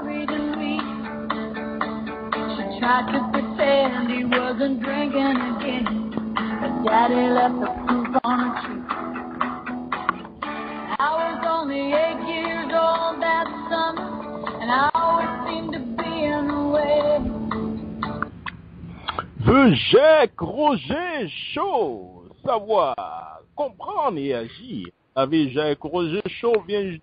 worried and weak. She tried to pretend he wasn't drinking again, but Daddy left the proof on a tree. I was only 8 years old that summer, and I always seemed to be in the way. The Jacques Roger Show, savoir, comprendre et agir. Avec Jacques Roger Show vient juste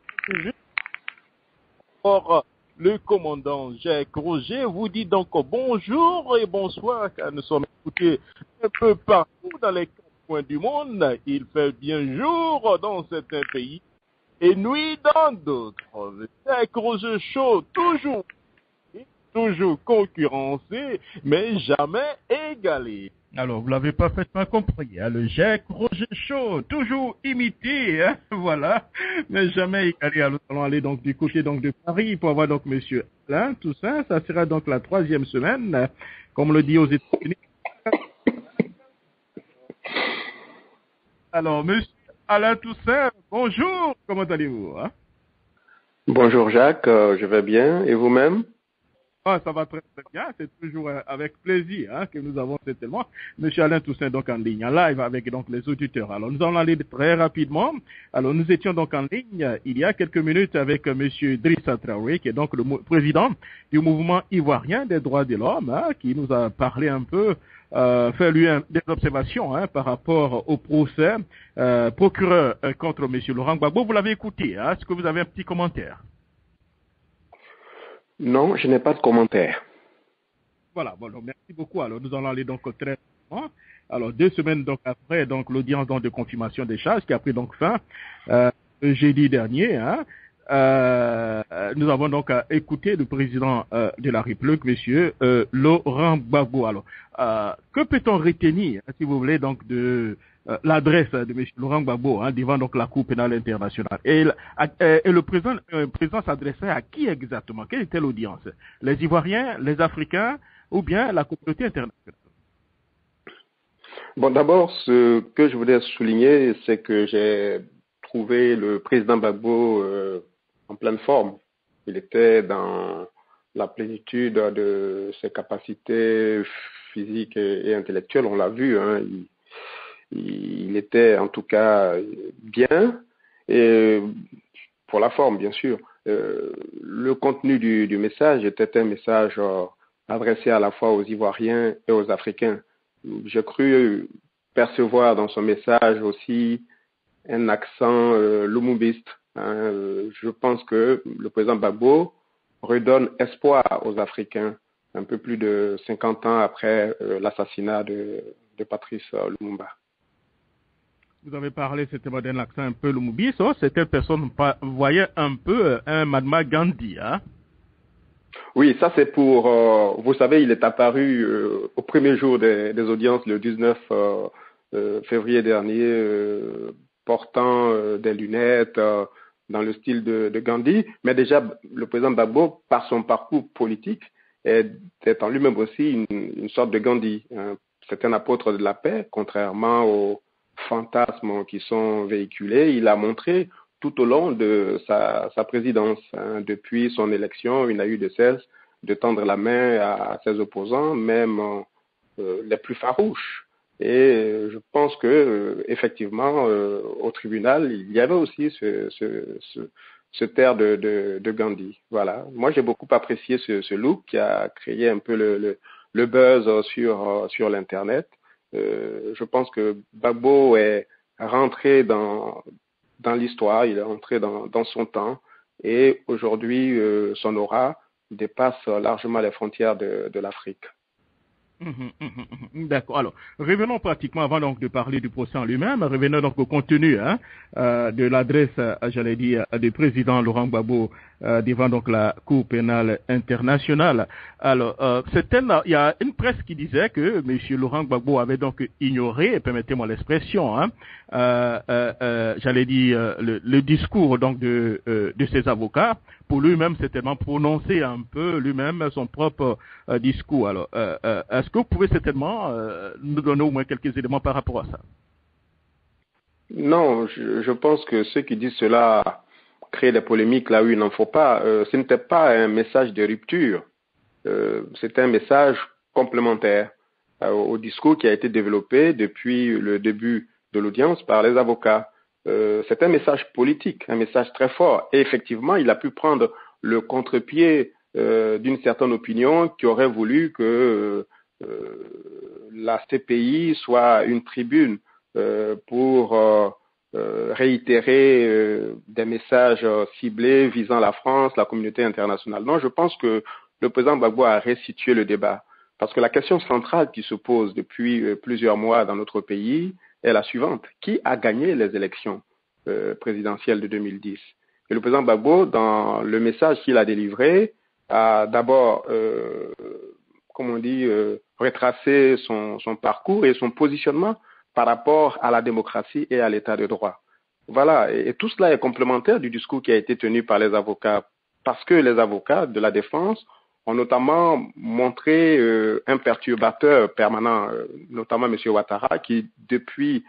pour le commandant Jacques Roger vous dit donc bonjour et bonsoir car nous sommes écoutés un peu partout dans les 4 coins du monde. Il fait bien jour dans certains pays et nuit dans d'autres. Jacques Roger Show toujours concurrencé mais jamais égalé. Alors, vous l'avez parfaitement compris, hein, le Jacques Roger Show, toujours imité, hein, voilà, mais jamais égalé. Alors, nous allons aller donc du côté donc de Paris pour avoir donc Monsieur Alain Toussaint. Ça sera donc la 3e semaine, comme on le dit aux États-Unis. Alors, Monsieur Alain Toussaint, bonjour, comment allez-vous, hein? Bonjour Jacques, je vais bien, et vous-même? Ah, ça va très très bien, c'est toujours avec plaisir hein, que nous avons certainement Monsieur Alain Toussaint donc en ligne, en live avec donc les auditeurs. Alors nous allons aller très rapidement. Alors nous étions donc en ligne il y a quelques minutes avec Monsieur Drissa Traoré, qui est donc le président du mouvement ivoirien des droits de l'homme, hein, qui nous a parlé un peu, fait lui des observations hein, par rapport au procès procureur contre Monsieur Laurent Gbagbo. Vous l'avez écouté, hein, est-ce que vous avez un petit commentaire? Non, je n'ai pas de commentaire. Voilà, bon, donc, merci beaucoup. Alors, nous allons aller donc très rapidement. Alors, 2 semaines donc après donc l'audience donc, de confirmation des charges qui a pris donc fin jeudi dernier. Hein, nous avons donc écouté le président de la République, Monsieur Laurent Gbagbo. Alors, que peut-on retenir, si vous voulez, donc de l'adresse de M. Laurent Gbagbo hein, devant donc la Cour pénale internationale. Et le président s'adressait à qui exactement? Quelle était l'audience? Les Ivoiriens, les Africains ou bien la communauté internationale? Bon, d'abord, ce que je voulais souligner, c'est que j'ai trouvé le président Gbagbo en pleine forme. Il était dans la plénitude de ses capacités physiques et intellectuelles. On l'a vu, hein, il était en tout cas bien, et pour la forme bien sûr. Le contenu du message était un message adressé à la fois aux Ivoiriens et aux Africains. J'ai cru percevoir dans son message aussi un accent lumumbyste. Hein. Je pense que le président Gbagbo redonne espoir aux Africains un peu plus de 50 ans après l'assassinat de Patrice Lumumba. Vous avez parlé, c'était d'un accent un peu lumubiste, oh, certaines personnes voyaient un peu un Mahatma Gandhi, hein? Oui, ça c'est pour, vous savez, il est apparu au premier jour des audiences, le 19 février dernier, portant des lunettes dans le style de Gandhi, mais déjà le président Gbagbo, par son parcours politique, est en lui-même aussi une sorte de Gandhi. Hein. C'est un apôtre de la paix, contrairement aux fantasmes qui sont véhiculés. Il a montré tout au long de sa présidence, hein, depuis son élection, il n'a eu de cesse de tendre la main à ses opposants, même les plus farouches. Et je pense que effectivement, au tribunal, il y avait aussi ce terre de Gandhi. Voilà. Moi, j'ai beaucoup apprécié ce look qui a créé un peu le buzz sur l'internet. Je pense que Gbagbo est rentré dans l'histoire, il est rentré dans son temps, et aujourd'hui son aura dépasse largement les frontières de l'Afrique. D'accord. Alors, revenons pratiquement, avant donc de parler du procès en lui-même, revenons donc au contenu hein, de l'adresse, j'allais dire, du président Laurent Gbagbo devant donc la Cour pénale internationale. Alors, il y a une presse qui disait que M. Laurent Gbagbo avait donc ignoré, permettez-moi l'expression, hein, j'allais dire, le discours donc de ses avocats, pour lui-même certainement prononcer un peu lui-même son propre discours. Alors, est-ce que vous pouvez certainement nous donner au moins quelques éléments par rapport à ça? Non, je pense que ceux qui disent cela créer des polémiques là où il n'en faut pas. Ce n'était pas un message de rupture, c'était un message complémentaire au discours qui a été développé depuis le début de l'audience par les avocats. C'est un message politique, un message très fort. Et effectivement, il a pu prendre le contre-pied d'une certaine opinion qui aurait voulu que la CPI soit une tribune pour réitérer des messages ciblés visant la France, la communauté internationale. Non, je pense que le président Gbagbo a restitué le débat. Parce que la question centrale qui se pose depuis plusieurs mois dans notre pays est la suivante. Qui a gagné les élections présidentielles de 2010? Et le président Gbagbo, dans le message qu'il a délivré, a d'abord, retracé son parcours et son positionnement par rapport à la démocratie et à l'état de droit. Voilà, et tout cela est complémentaire du discours qui a été tenu par les avocats, parce que les avocats de la défense ont notamment montré un perturbateur permanent, notamment M. Ouattara, qui depuis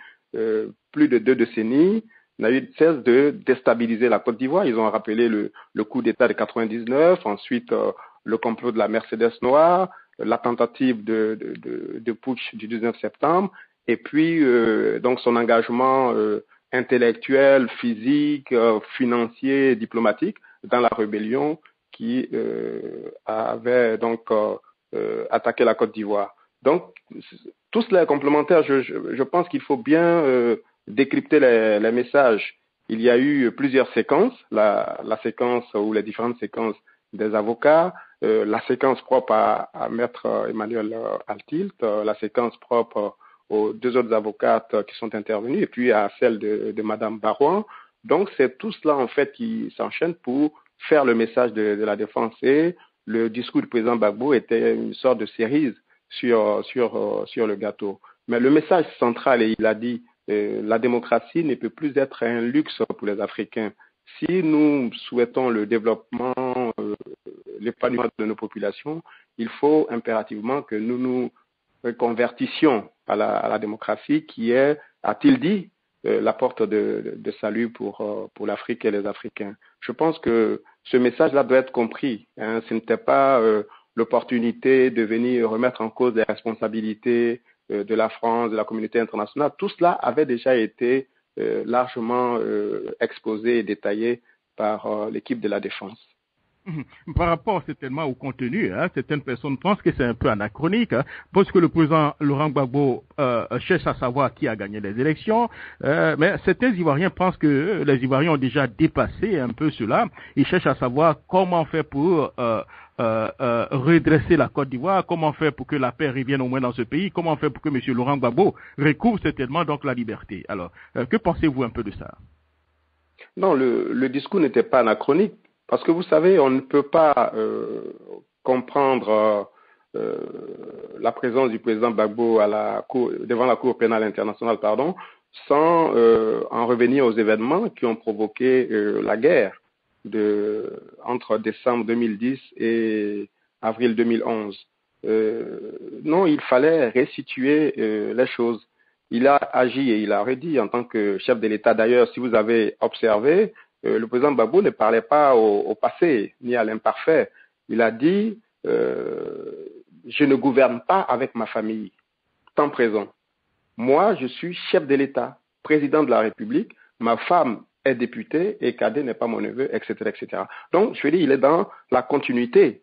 plus de 2 décennies n'a eu de cesse de déstabiliser la Côte d'Ivoire. Ils ont rappelé le coup d'État de 99, ensuite le complot de la Mercedes noire, la tentative de putsch du 19 septembre, et puis donc son engagement intellectuel, physique, financier, diplomatique dans la rébellion qui avait donc attaqué la Côte d'Ivoire. Donc tout cela est complémentaire. Je pense qu'il faut bien décrypter les messages. Il y a eu plusieurs séquences, la séquence ou les différentes séquences des avocats, la séquence propre à Maître Emmanuel Altilt, la séquence propre aux 2 autres avocates qui sont intervenues, et puis à celle de Madame Barouin. Donc c'est tout cela en fait qui s'enchaîne pour faire le message de la défense. Et le discours du président Gbagbo était une sorte de cerise sur le gâteau. Mais le message central, et il a dit, la démocratie ne peut plus être un luxe pour les Africains. Si nous souhaitons le développement, l'épanouissement de nos populations, il faut impérativement que nous nous reconvertissions à la démocratie qui est, a-t-il dit, la porte de salut pour l'Afrique et les Africains. Je pense que ce message-là doit être compris. Ce n'était pas l'opportunité de venir remettre en cause les responsabilités de la France, de la communauté internationale. Tout cela avait déjà été largement exposé et détaillé par l'équipe de la défense. Par rapport certainement au contenu, certaines personnes pensent que c'est un peu anachronique, parce que le président Laurent Gbagbo cherche à savoir qui a gagné les élections, mais certains Ivoiriens pensent que les Ivoiriens ont déjà dépassé un peu cela. Ils cherchent à savoir comment faire pour redresser la Côte d'Ivoire, comment faire pour que la paix revienne au moins dans ce pays, comment faire pour que M. Laurent Gbagbo recouvre certainement donc la liberté. Alors, que pensez-vous un peu de ça? Non, le discours n'était pas anachronique. Parce que vous savez, on ne peut pas comprendre la présence du président Gbagbo devant la Cour pénale internationale, sans en revenir aux événements qui ont provoqué la guerre entre décembre 2010 et avril 2011. Non, il fallait restituer les choses. Il a agi et il a redit en tant que chef de l'État. D'ailleurs, si vous avez observé, le président Gbagbo ne parlait pas au passé ni à l'imparfait. Il a dit je ne gouverne pas avec ma famille, temps présent. Moi, je suis chef de l'État, président de la République. Ma femme est députée et Kadé n'est pas mon neveu, etc., etc. Donc, je veux dire, il est dans la continuité.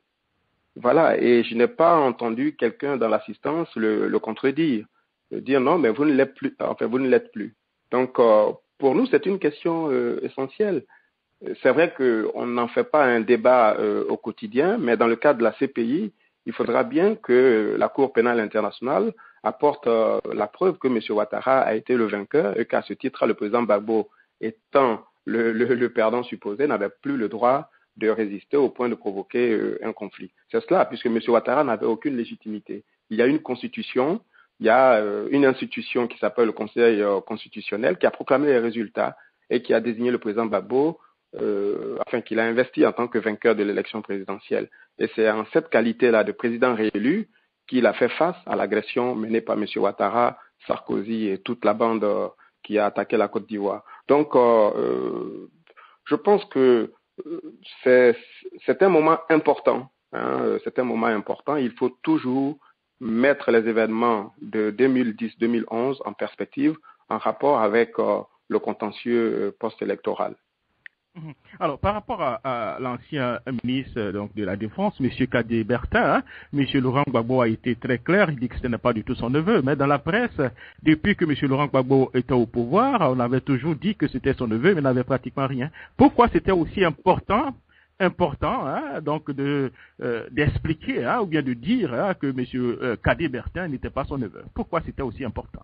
Voilà, et je n'ai pas entendu quelqu'un dans l'assistance le contredire, dire non, mais vous ne l'êtes plus. Enfin, vous ne l'êtes plus. Donc, pour nous, c'est une question essentielle. C'est vrai qu'on n'en fait pas un débat au quotidien, mais dans le cadre de la CPI, il faudra bien que la Cour pénale internationale apporte la preuve que M. Ouattara a été le vainqueur et qu'à ce titre, le président Gbagbo, étant le perdant supposé, n'avait plus le droit de résister au point de provoquer un conflit. C'est cela, puisque M. Ouattara n'avait aucune légitimité. Il y a une constitution, il y a une institution qui s'appelle le Conseil constitutionnel qui a proclamé les résultats et qui a désigné le président Gbagbo, qu'il a investi en tant que vainqueur de l'élection présidentielle. Et c'est en cette qualité-là de président réélu qu'il a fait face à l'agression menée par M. Ouattara, Sarkozy et toute la bande qui a attaqué la Côte d'Ivoire. Donc, je pense que c'est un moment important. Hein, c'est un moment important. Il faut toujours mettre les événements de 2010-2011 en perspective, en rapport avec le contentieux post-électoral. Alors, par rapport à l'ancien ministre donc, de la Défense, M. Kadé Bertin, hein, M. Laurent Gbagbo a été très clair, il dit que ce n'est pas du tout son neveu. Mais dans la presse, depuis que M. Laurent Gbagbo était au pouvoir, on avait toujours dit que c'était son neveu, mais n'avait pratiquement rien. Pourquoi c'était aussi important hein, donc d'expliquer hein, ou bien de dire hein, que M. Kadé Bertin n'était pas son neveu? Pourquoi c'était aussi important?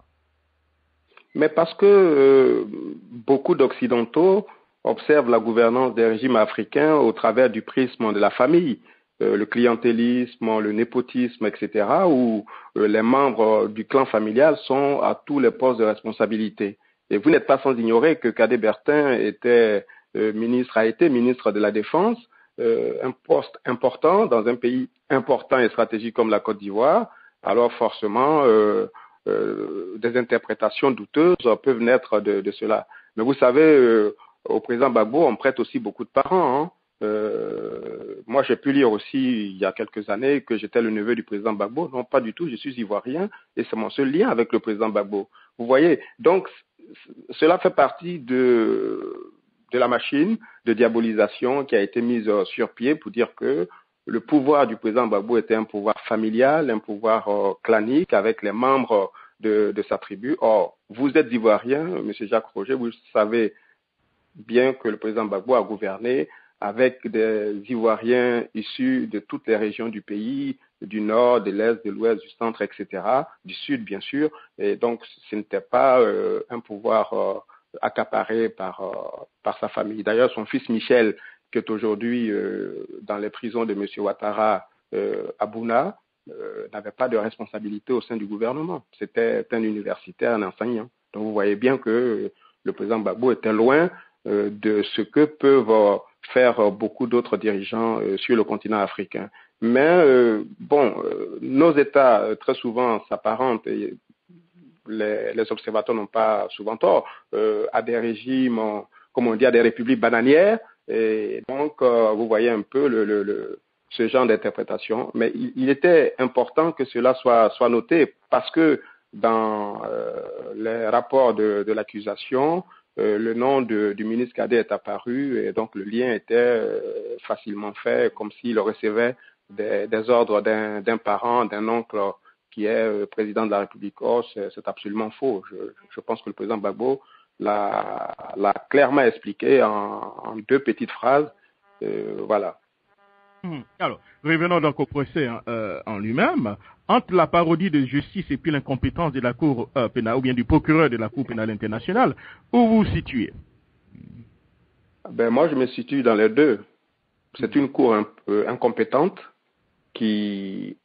Mais parce que beaucoup d'Occidentaux observent la gouvernance des régimes africains au travers du prisme de la famille, le clientélisme, le népotisme, etc., où les membres du clan familial sont à tous les postes de responsabilité. Et vous n'êtes pas sans ignorer que Kadé Bertin a été ministre de la Défense, un poste important dans un pays important et stratégique comme la Côte d'Ivoire. Alors forcément, des interprétations douteuses peuvent naître de cela. Mais vous savez, au président Gbagbo, on prête aussi beaucoup de parents. Hein. Moi, j'ai pu lire aussi, il y a quelques années, que j'étais le neveu du président Gbagbo. Non, pas du tout, je suis ivoirien et c'est mon seul lien avec le président Gbagbo. Vous voyez, donc, cela fait partie de la machine de diabolisation qui a été mise sur pied pour dire que le pouvoir du président Gbagbo était un pouvoir familial, un pouvoir clanique avec les membres de sa tribu. Or, vous êtes ivoirien, M. Jacques Roger, vous savez bien que le président Gbagbo a gouverné avec des Ivoiriens issus de toutes les régions du pays, du nord, de l'est, de l'ouest, du centre, etc., du sud, bien sûr. Et donc, ce n'était pas un pouvoir accaparé par sa famille. D'ailleurs, son fils Michel, qui est aujourd'hui dans les prisons de M. Ouattara à Bouna, n'avait pas de responsabilité au sein du gouvernement. C'était un universitaire, un enseignant. Donc, vous voyez bien que le président Gbagbo était loin de ce que peuvent faire beaucoup d'autres dirigeants sur le continent africain. Mais nos États très souvent s'apparentent, et les observateurs n'ont pas souvent tort, à des régimes, comme on dit, à des républiques bananières. Et donc, vous voyez un peu ce genre d'interprétation. Mais il était important que cela soit noté parce que dans les rapports de l'accusation, le nom du ministre Kadé est apparu et donc le lien était facilement fait, comme s'il recevait des ordres d'un parent, d'un oncle qui est président de la République. Or, c'est absolument faux. Je pense que le président Gbagbo l'a clairement expliqué en deux petites phrases. Voilà. Alors, revenons donc au procès en lui-même. Entre la parodie de justice et puis l'incompétence de la Cour pénale, ou bien du procureur de la Cour pénale internationale, où vous vous situez? Ben, moi, je me situe dans les deux. C'est une Cour un peu incompétente qui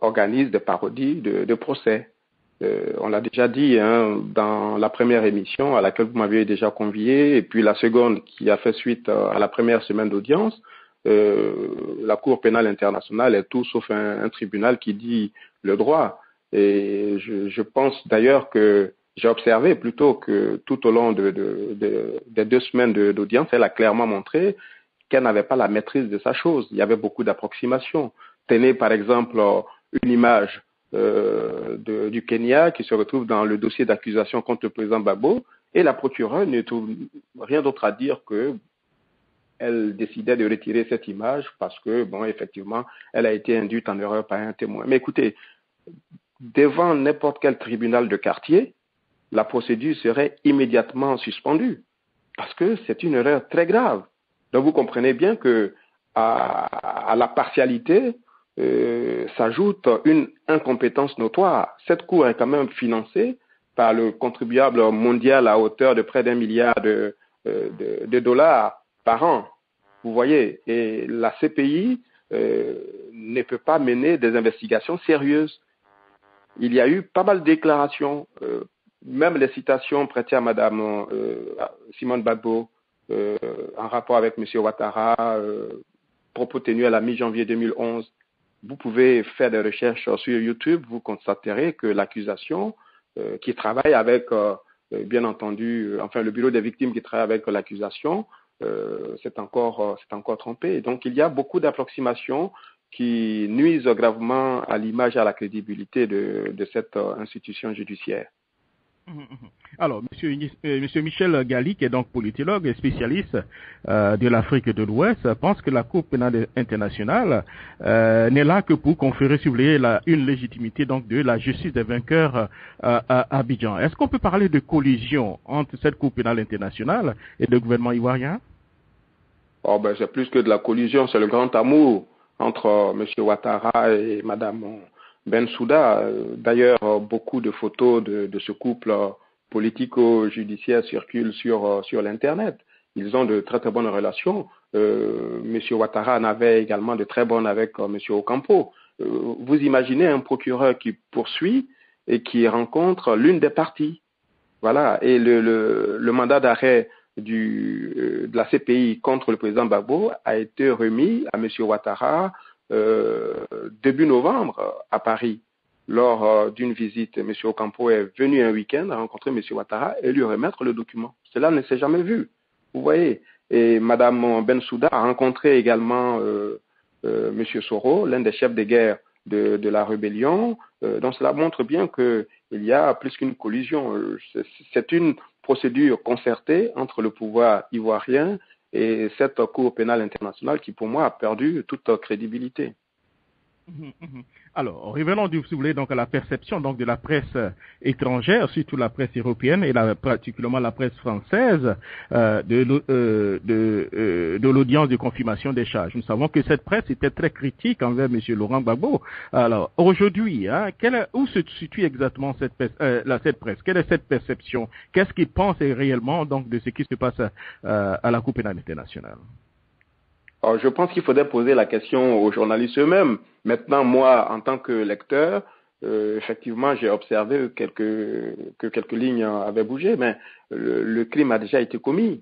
organise des parodies de procès. On l'a déjà dit hein, dans la première émission à laquelle vous m'aviez déjà convié, et puis la seconde qui a fait suite à la première semaine d'audience. La Cour pénale internationale est tout sauf un tribunal qui dit le droit. Et je pense d'ailleurs que j'ai observé plutôt que tout au long des 2 semaines d'audience, elle a clairement montré qu'elle n'avait pas la maîtrise de sa chose. Il y avait beaucoup d'approximations. Tenez par exemple une image du Kenya qui se retrouve dans le dossier d'accusation contre le président Gbagbo, et la procureure ne trouve rien d'autre à dire que elle décidait de retirer cette image parce que, bon, effectivement, elle a été induite en erreur par un témoin. Mais écoutez, devant n'importe quel tribunal de quartier, la procédure serait immédiatement suspendue parce que c'est une erreur très grave. Donc, vous comprenez bien que à la partialité s'ajoute une incompétence notoire. Cette Cour est quand même financée par le contribuable mondial à hauteur de près d'1 milliard de dollars par an. Vous voyez, et la CPI ne peut pas mener des investigations sérieuses. Il y a eu pas mal de déclarations, même les citations prêtées à Madame Simone Gbagbo en rapport avec M. Ouattara, propos tenus à la mi-janvier 2011. Vous pouvez faire des recherches sur YouTube, vous constaterez que l'accusation qui travaille avec, bien entendu, enfin le bureau des victimes qui travaille avec l'accusation, s'est encore trompé. Donc, il y a beaucoup d'approximations qui nuisent gravement à l'image et à la crédibilité de cette institution judiciaire. Alors, monsieur Michel Galli, qui est donc politologue et spécialiste de l'Afrique de l'Ouest, pense que la Cour pénale internationale n'est là que pour conférer, si vous voulez, une légitimité donc de la justice des vainqueurs à Abidjan. Est-ce qu'on peut parler de collision entre cette Cour pénale internationale et le gouvernement ivoirien? Oh, ben, c'est plus que de la collision, c'est le grand amour entre M. Ouattara et Mme Bensouda. D'ailleurs, beaucoup de photos de ce couple politico-judiciaire circulent sur l'Internet. Ils ont de très très bonnes relations. M. Ouattara en avait également de très bonnes avec M. Ocampo. Vous imaginez un procureur qui poursuit et qui rencontre l'une des parties. Voilà. Et le mandat d'arrêt de la CPI contre le président Gbagbo a été remis à M. Ouattara début novembre à Paris. Lors d'une visite, M. Ocampo est venu un week-end à rencontrer M. Ouattara et lui remettre le document. Cela ne s'est jamais vu. Vous voyez. Et Mme Bensouda a rencontré également M. Soro, l'un des chefs de guerre de la rébellion. Donc cela montre bien qu'il y a plus qu'une collision. C'est une procédure concertée entre le pouvoir ivoirien et cette Cour pénale internationale qui, pour moi, a perdu toute crédibilité. Alors, revenons, si vous voulez, donc à la perception donc de la presse étrangère, surtout la presse européenne et particulièrement la presse française de l'audience de confirmation des charges. Nous savons que cette presse était très critique envers M. Laurent Gbagbo. Alors, aujourd'hui, où se situe exactement cette presse? Quelle est cette perception? Qu'est-ce qu'ils pensent réellement donc de ce qui se passe à la Cour pénale internationale? Alors, je pense qu'il faudrait poser la question aux journalistes eux-mêmes. Maintenant, moi, en tant que lecteur, effectivement, j'ai observé que quelques lignes avaient bougé, mais le crime a déjà été commis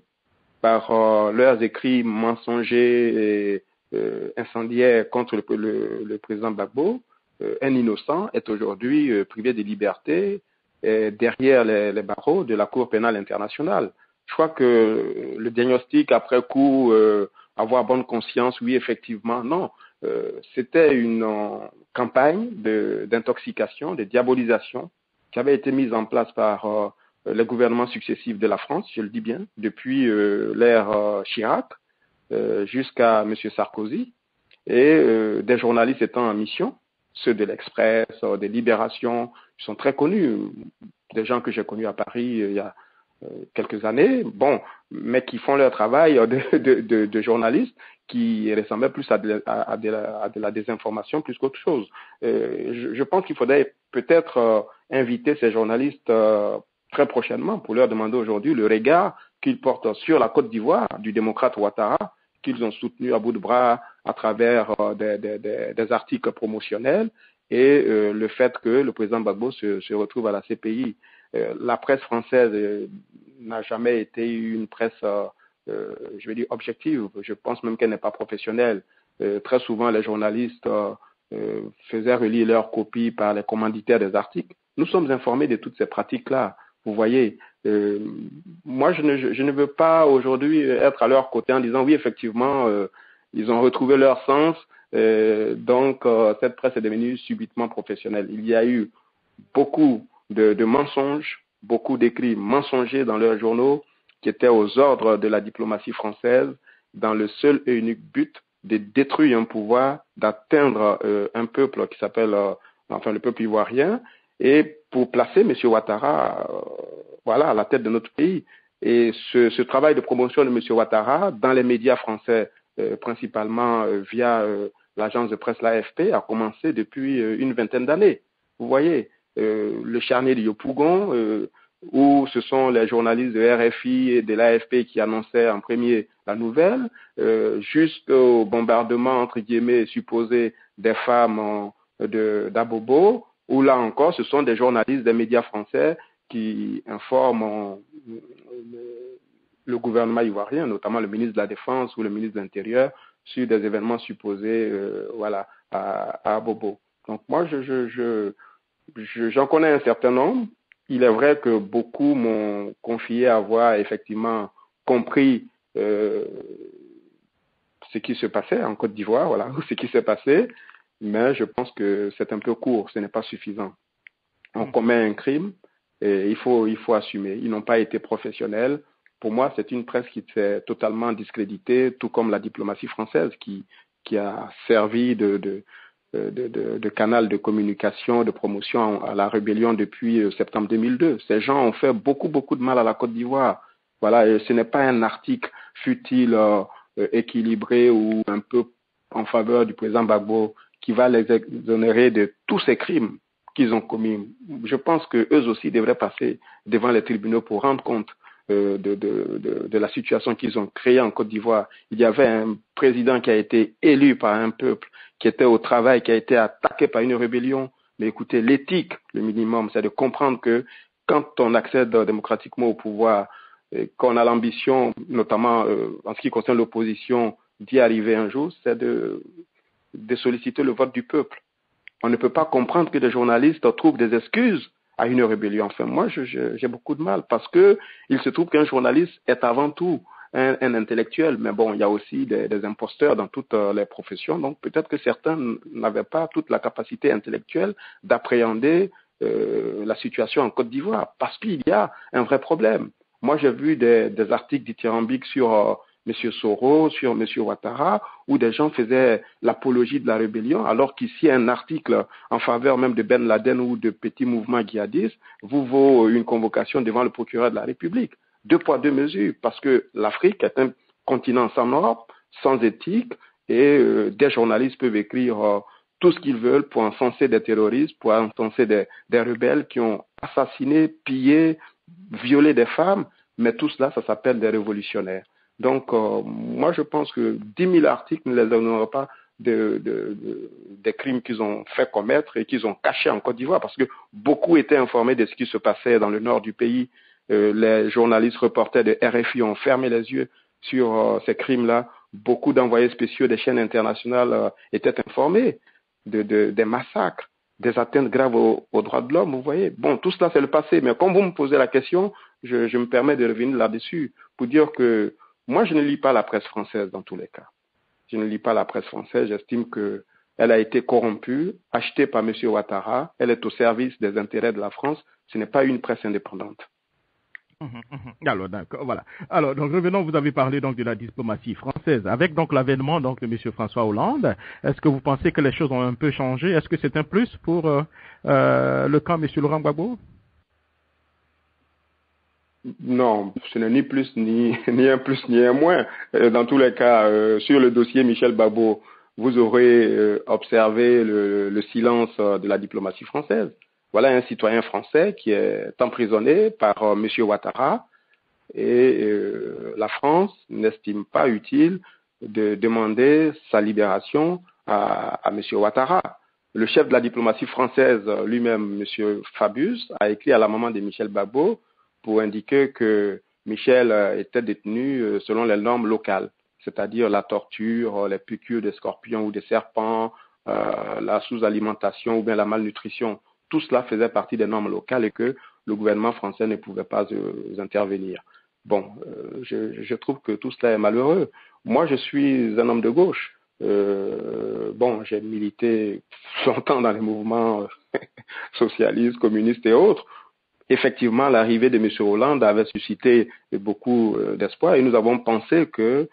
par leurs écrits mensongers et incendiaires contre le président Gbagbo. Un innocent est aujourd'hui privé de liberté derrière les barreaux de la Cour pénale internationale. Je crois que le diagnostic après coup, avoir bonne conscience, oui, effectivement, non. C'était une campagne d'intoxication, de diabolisation qui avait été mise en place par les gouvernements successifs de la France, je le dis bien, depuis l'ère Chirac jusqu'à M. Sarkozy, et des journalistes étant en mission, ceux de l'Express, de Libération, qui sont très connus, des gens que j'ai connus à Paris il y a quelques années, bon, mais qui font leur travail de journalistes qui ressemblaient plus à de la désinformation plus qu'autre chose. Je pense qu'il faudrait peut-être inviter ces journalistes très prochainement pour leur demander aujourd'hui le regard qu'ils portent sur la Côte d'Ivoire du démocrate Ouattara, qu'ils ont soutenu à bout de bras à travers des articles promotionnels, et le fait que le président Gbagbo se retrouve à la CPI. La presse française n'a jamais été une presse, je vais dire, objective. Je pense même qu'elle n'est pas professionnelle. Très souvent, les journalistes faisaient relire leurs copies par les commanditaires des articles. Nous sommes informés de toutes ces pratiques-là. Vous voyez, moi, je ne veux pas aujourd'hui être à leur côté en disant oui, effectivement, ils ont retrouvé leur sens. Donc, cette presse est devenue subitement professionnelle. Il y a eu beaucoup de mensonges, beaucoup d'écrits mensongers dans leurs journaux qui étaient aux ordres de la diplomatie française dans le seul et unique but de détruire un pouvoir, d'atteindre un peuple qui s'appelle le peuple ivoirien, et pour placer M. Ouattara à la tête de notre pays. Et ce travail de promotion de M. Ouattara dans les médias français, principalement via l'agence de presse l'AFP, a commencé depuis une vingtaine d'années. Vous voyez, le charnier de Yopougon, où ce sont les journalistes de RFI et de l'AFP qui annonçaient en premier la nouvelle, jusqu'au bombardement, entre guillemets, supposé des femmes d'Abobo, où là encore, ce sont des journalistes des médias français qui informent le gouvernement ivoirien, notamment le ministre de la Défense ou le ministre de l'Intérieur, sur des événements supposés à Abobo. Donc moi, j'en connais un certain nombre. Il est vrai que beaucoup m'ont confié avoir effectivement compris ce qui se passait en Côte d'Ivoire, voilà, ce qui s'est passé, mais je pense que c'est un peu court, ce n'est pas suffisant. On commet un crime et il faut assumer. Ils n'ont pas été professionnels. Pour moi, c'est une presse qui s'est totalement discréditée, tout comme la diplomatie française qui a servi de canal de communication, de promotion à la rébellion depuis septembre 2002. Ces gens ont fait beaucoup de mal à la Côte d'Ivoire. Voilà, et ce n'est pas un article fut-il équilibré ou un peu en faveur du président Gbagbo qui va les exonérer de tous ces crimes qu'ils ont commis. Je pense que eux aussi devraient passer devant les tribunaux pour rendre compte de la situation qu'ils ont créée en Côte d'Ivoire. Il y avait un président qui a été élu par un peuple, qui était au travail, qui a été attaqué par une rébellion. Mais écoutez, l'éthique, le minimum, c'est de comprendre que quand on accède démocratiquement au pouvoir, qu'on a l'ambition, notamment en ce qui concerne l'opposition, d'y arriver un jour, c'est de solliciter le vote du peuple. On ne peut pas comprendre que des journalistes trouvent des excuses à une rébellion. Enfin, moi, j'ai beaucoup de mal parce que il se trouve qu'un journaliste est avant tout un intellectuel. Mais bon, il y a aussi des imposteurs dans toutes les professions. Donc, peut-être que certains n'avaient pas toute la capacité intellectuelle d'appréhender la situation en Côte d'Ivoire parce qu'il y a un vrai problème. Moi, j'ai vu des articles dithyrambiques sur M. Soro, sur M. Ouattara, où des gens faisaient l'apologie de la rébellion, alors qu'ici, un article en faveur même de Ben Laden ou de petits mouvements djihadistes vous vaut une convocation devant le procureur de la République. 2 poids, 2 mesures, parce que l'Afrique est un continent sans normes, sans éthique, et des journalistes peuvent écrire tout ce qu'ils veulent pour encenser des terroristes, pour encenser des rebelles qui ont assassiné, pillé, violé des femmes, mais tout cela, ça s'appelle des révolutionnaires. Donc, moi, je pense que 10 000 articles ne les exonèrent pas des crimes qu'ils ont fait commettre et qu'ils ont cachés en Côte d'Ivoire, parce que beaucoup étaient informés de ce qui se passait dans le nord du pays. Les journalistes reporters de RFI ont fermé les yeux sur ces crimes-là. Beaucoup d'envoyés spéciaux des chaînes internationales étaient informés des massacres, des atteintes graves aux droits de l'homme, vous voyez. Bon, tout cela, c'est le passé. Mais comme vous me posez la question, je me permets de revenir là-dessus pour dire que moi, je ne lis pas la presse française dans tous les cas. Je ne lis pas la presse française. J'estime qu'elle a été corrompue, achetée par M. Ouattara. Elle est au service des intérêts de la France. Ce n'est pas une presse indépendante. Alors, d'accord, voilà. Alors, donc, revenons, vous avez parlé donc de la diplomatie française. Avec donc l'avènement donc de M. François Hollande, est-ce que vous pensez que les choses ont un peu changé? Est-ce que c'est un plus pour le camp M. Laurent Gbagbo? Non, ce n'est ni plus ni un plus ni un moins. Dans tous les cas, sur le dossier Michel Gbagbo, vous aurez observé le silence de la diplomatie française. Voilà un citoyen français qui est emprisonné par M. Ouattara et la France n'estime pas utile de demander sa libération à M. Ouattara. Le chef de la diplomatie française lui-même, M. Fabius, a écrit à la maman de Michel Gbagbo pour indiquer que Michel était détenu selon les normes locales, c'est-à-dire la torture, les piqûres de scorpions ou de serpents, la sous-alimentation ou bien la malnutrition. Tout cela faisait partie des normes locales et que le gouvernement français ne pouvait pas intervenir. Bon, je trouve que tout cela est malheureux. Moi, je suis un homme de gauche. Bon, j'ai milité longtemps dans les mouvements socialistes, communistes et autres. Effectivement, l'arrivée de M. Hollande avait suscité beaucoup d'espoir et nous avons pensé que,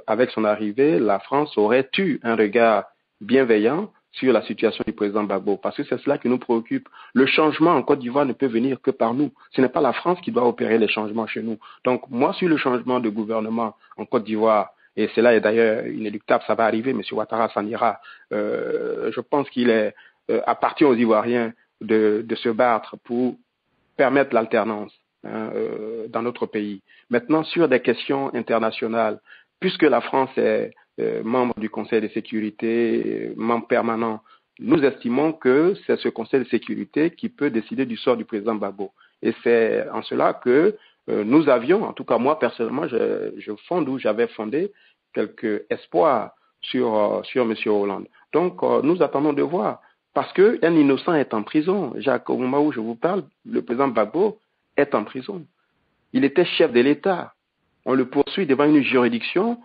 avec son arrivée, la France aurait eu un regard bienveillant sur la situation du président Gbagbo, parce que c'est cela qui nous préoccupe. Le changement en Côte d'Ivoire ne peut venir que par nous. Ce n'est pas la France qui doit opérer les changements chez nous. Donc, moi, sur le changement de gouvernement en Côte d'Ivoire, et cela est d'ailleurs inéluctable, ça va arriver, M. Ouattara s'en ira. Je pense qu'il appartient aux Ivoiriens de se battre pour permettre l'alternance dans notre pays. Maintenant, sur des questions internationales, puisque la France est membre du Conseil de sécurité, membre permanent, nous estimons que c'est ce Conseil de sécurité qui peut décider du sort du président Gbagbo. Et c'est en cela que nous avions, en tout cas moi personnellement, j'avais fondé quelques espoirs sur M. Hollande. Donc nous attendons de voir. Parce qu'un innocent est en prison. Jacques, au moment où je vous parle, le président Gbagbo est en prison. Il était chef de l'État. on le poursuit devant une juridiction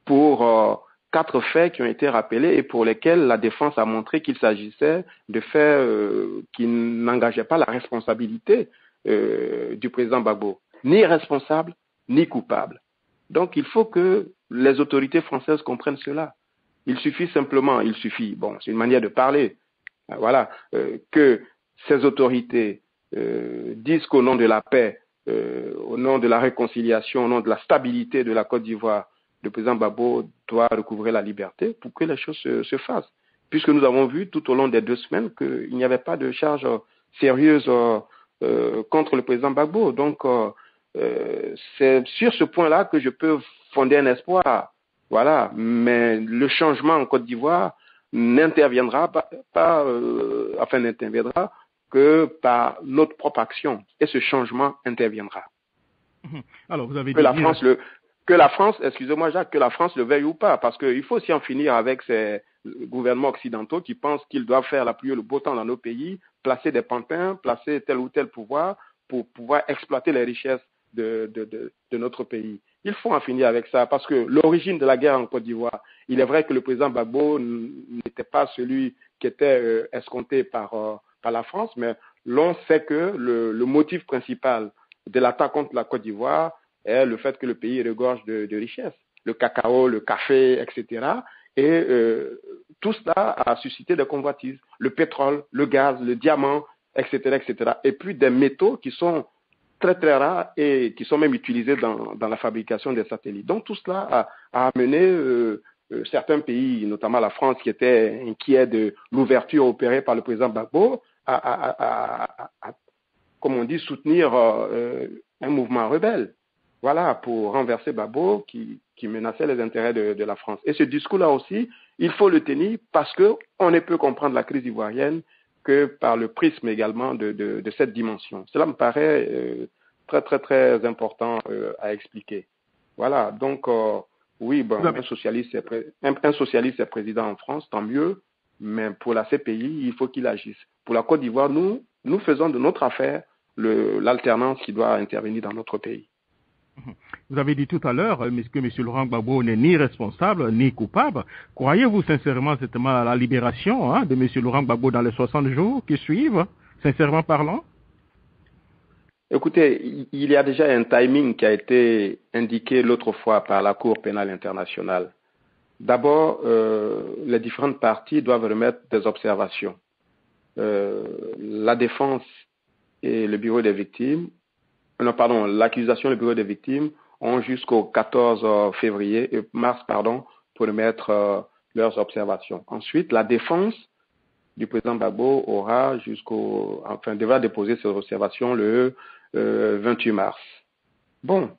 pour 4 faits qui ont été rappelés et pour lesquels la défense a montré qu'il s'agissait de faits qui n'engageaient pas la responsabilité du président Gbagbo, ni responsable, ni coupable. Donc il faut que les autorités françaises comprennent cela. Il suffit, bon, c'est une manière de parler, voilà, que ces autorités disent qu'au nom de la paix, au nom de la réconciliation, au nom de la stabilité de la Côte d'Ivoire, le président Gbagbo doit recouvrer la liberté pour que les choses se fassent. Puisque nous avons vu tout au long des 2 semaines qu'il n'y avait pas de charge sérieuse contre le président Gbagbo. Donc, c'est sur ce point-là que je peux fonder un espoir. Voilà. Mais le changement en Côte d'Ivoire n'interviendra n'interviendra que par notre propre action. Et ce changement interviendra. Alors, vous avez dit que la France, excusez-moi Jacques, que la France le veuille ou pas, parce qu'il faut aussi en finir avec ces gouvernements occidentaux qui pensent qu'ils doivent faire la pluie et le beau temps dans nos pays, placer des pantins, placer tel ou tel pouvoir pour pouvoir exploiter les richesses de notre pays. Il faut en finir avec ça, parce que l'origine de la guerre en Côte d'Ivoire, il est vrai que le président Gbagbo n'était pas celui qui était escompté par la France, mais l'on sait que le motif principal de l'attaque contre la Côte d'Ivoire est le fait que le pays regorge de richesses, le cacao, le café, etc. Et tout cela a suscité des convoitises, le pétrole, le gaz, le diamant, etc., etc. Et puis des métaux qui sont très très rares et qui sont même utilisés dans la fabrication des satellites. Donc tout cela a amené certains pays, notamment la France, qui était inquiet de l'ouverture opérée par le président Gbagbo, comme on dit, soutenir un mouvement rebelle. Voilà, pour renverser Gbagbo qui menaçait les intérêts de la France. Et ce discours-là aussi, il faut le tenir parce qu'on ne peut comprendre la crise ivoirienne que par le prisme également de cette dimension. Cela me paraît très, très, très important à expliquer. Voilà, donc oui, bon, un socialiste est président en France, tant mieux, mais pour la CPI, il faut qu'il agisse. Pour la Côte d'Ivoire, nous faisons de notre affaire l'alternance qui doit intervenir dans notre pays. Vous avez dit tout à l'heure que M. Laurent Gbagbo n'est ni responsable ni coupable. Croyez-vous sincèrement à la libération de M. Laurent Gbagbo dans les 60 jours qui suivent, sincèrement parlant? Écoutez, il y a déjà un timing qui a été indiqué l'autre fois par la Cour pénale internationale. D'abord, les différentes parties doivent remettre des observations. La défense et le bureau des victimes, l'accusation et le bureau des victimes ont jusqu'au 14 mars pour remettre leurs observations. Ensuite, la défense du président Gbagbo devra déposer ses observations le 28 mars. Bon.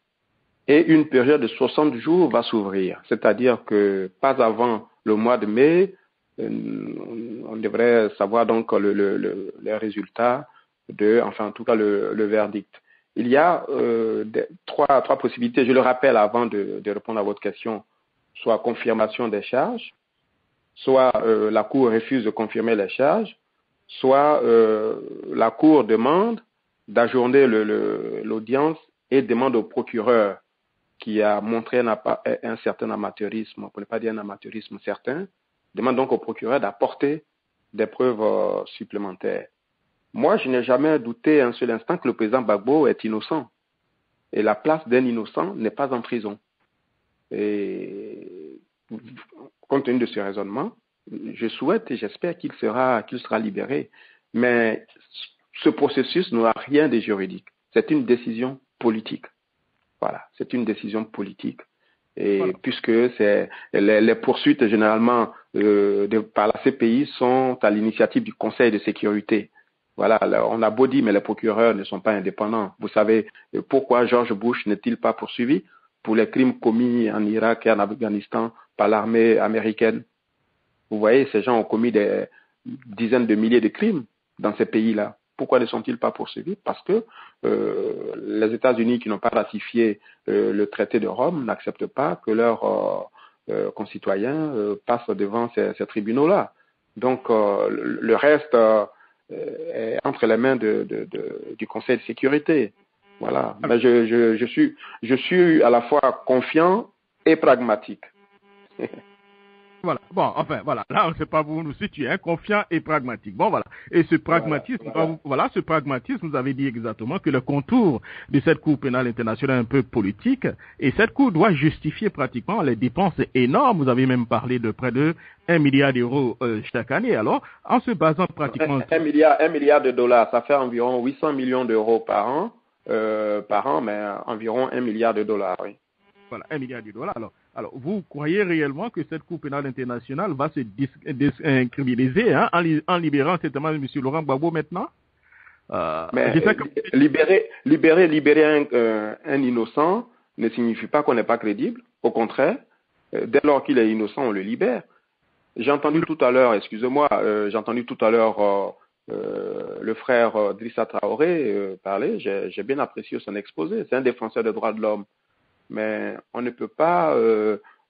Et une période de 60 jours va s'ouvrir. C'est-à-dire que pas avant le mois de mai, on devrait savoir donc les résultats en tout cas le verdict. Il y a trois possibilités. Je le rappelle avant de répondre à votre question. Soit confirmation des charges, soit la Cour refuse de confirmer les charges, soit la Cour demande d'ajourner l'audience et demande au procureur qui a montré un certain amateurisme, pour ne pas dire un amateurisme certain, demande donc au procureur d'apporter des preuves supplémentaires. Moi, je n'ai jamais douté un seul instant que le président Gbagbo est innocent. Et la place d'un innocent n'est pas en prison. Et compte tenu de ce raisonnement, je souhaite et j'espère qu'il sera libéré. Mais ce processus n'a rien de juridique. C'est une décision politique. Voilà, c'est une décision politique. Et voilà. Puisque les poursuites généralement par la CPI sont à l'initiative du Conseil de sécurité. Voilà, on a beau dire, mais les procureurs ne sont pas indépendants. Vous savez pourquoi George Bush n'est-il pas poursuivi pour les crimes commis en Irak et en Afghanistan par l'armée américaine? Vous voyez, ces gens ont commis des dizaines de milliers de crimes dans ces pays-là. Pourquoi ne sont-ils pas poursuivis? Parce que les États-Unis qui n'ont pas ratifié le traité de Rome n'acceptent pas que leurs concitoyens passent devant ces tribunaux-là. Donc, le reste est entre les mains du Conseil de sécurité. Voilà. Mais je suis à la fois confiant et pragmatique. Voilà. Bon, enfin, voilà. Là, on ne sait pas vous nous situer, hein, confiant et pragmatique. Bon, voilà. Et ce pragmatisme, ce pragmatisme, vous avez dit exactement que le contour de cette Cour pénale internationale est un peu politique, et cette Cour doit justifier pratiquement les dépenses énormes. Vous avez même parlé de près de 1 milliard d'euros chaque année. Alors, en se basant pratiquement... 1 milliard de dollars, ça fait environ 800 millions d'euros par an, mais environ 1 milliard de dollars, oui. Voilà, 1 milliard de dollars. Alors, vous croyez réellement que cette Cour pénale internationale va se criminaliser, hein, en libérant certainement M. Laurent Gbagbo maintenant? Mais libérer un innocent ne signifie pas qu'on n'est pas crédible. Au contraire, dès lors qu'il est innocent, on le libère. J'ai entendu tout à l'heure, le frère Drissa Traoré parler. J'ai bien apprécié son exposé. C'est un défenseur des droits de l'homme. Mais on ne peut pas